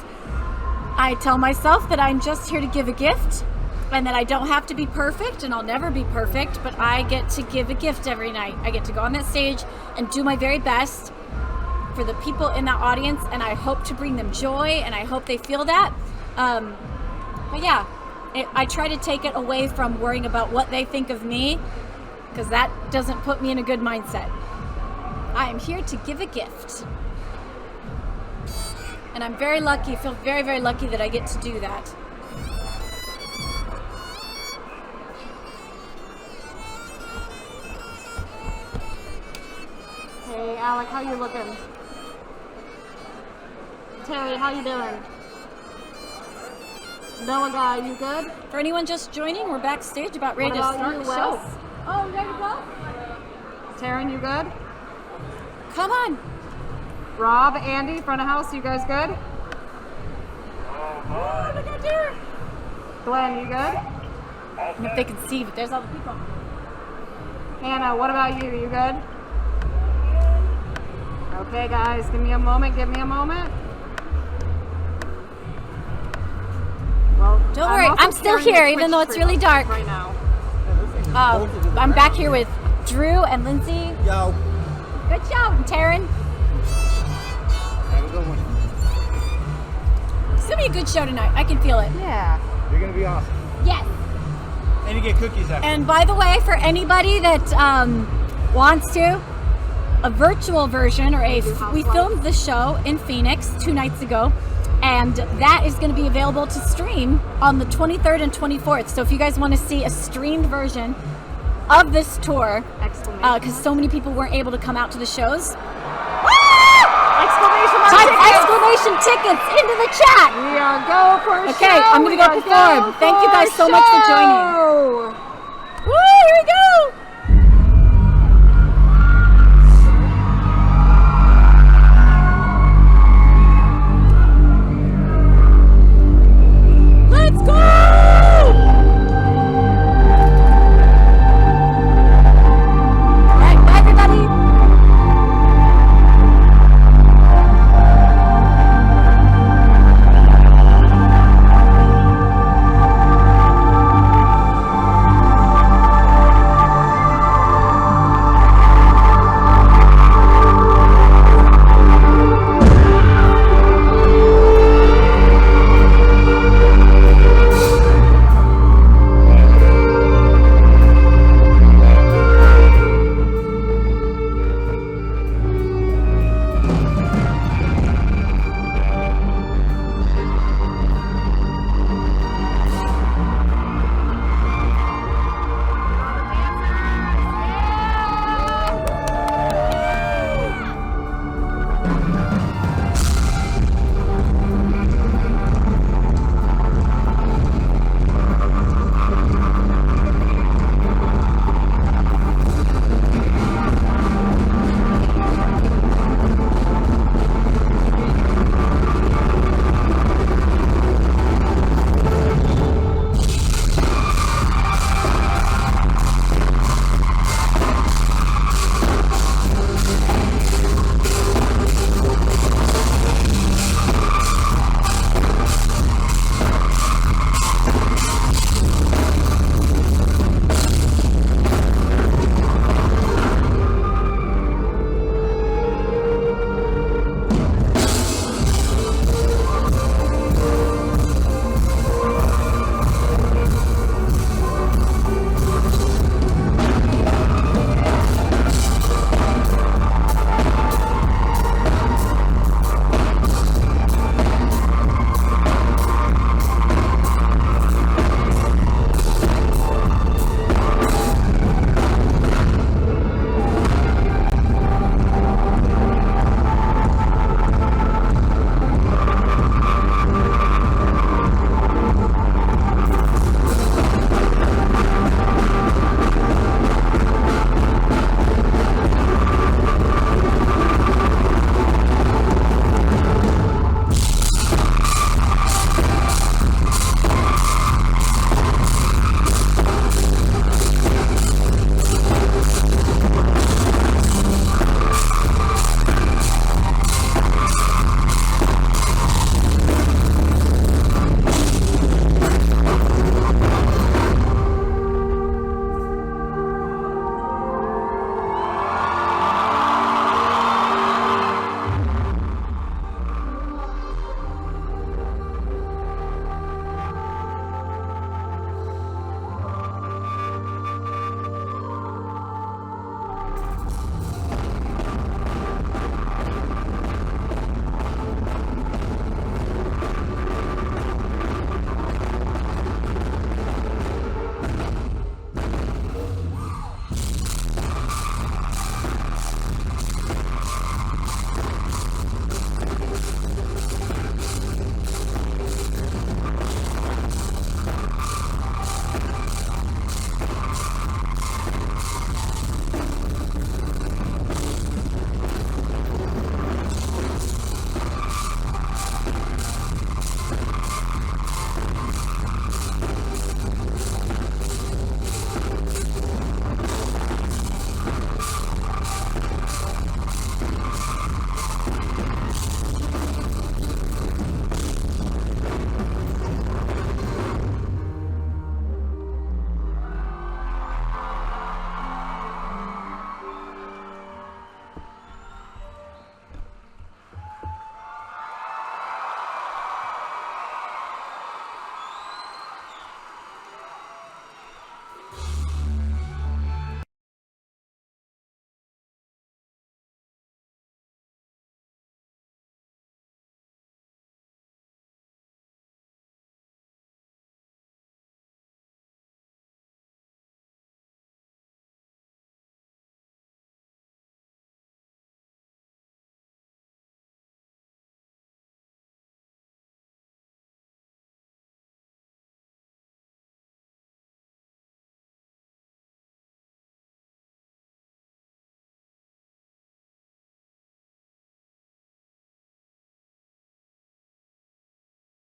I tell myself that I'm just here to give a gift and that I don't have to be perfect and I'll never be perfect, but I get to give a gift every night. I get to go on that stage and do my very best for the people in that audience, and I hope to bring them joy and I hope they feel that. But yeah, I try to take it away from worrying about what they think of me, because that doesn't put me in a good mindset. I am here to give a gift. And I'm very lucky, feel very, very lucky that I get to do that. Hey, Alec, how you looking? Terry, how you doing? Noah guy, you good? For anyone just joining, we're backstage about ready to start the show. Oh, you ready to go? Taryn, you good? Come on. Rob, Andy, front of house, you guys good? Oh, look at there. Glenn, you good? I don't know if they can see, but there's all the people. Hannah, what about you? You good? Okay, guys, give me a moment. Well, don't worry, I'm still here, even though it's really dark. Right now. I'm back here with Drew and Lindsay. Yo. Good show, and Taryn. Have a good one. It's gonna be a good show tonight. I can feel it. Yeah. You're gonna be awesome. Yes. And you get cookies after. And by the way, for anybody that wants to, a virtual version we filmed the show in Phoenix 2 nights ago, and that is going to be available to stream on the 23rd and 24th. So if you guys want to see a streamed version of this tour, because so many people weren't able to come out to the shows, exclamation tickets into the chat. We are go for a show. Okay, I'm going to go perform. Thank you guys so much for joining. Woo, here we go. Let's go!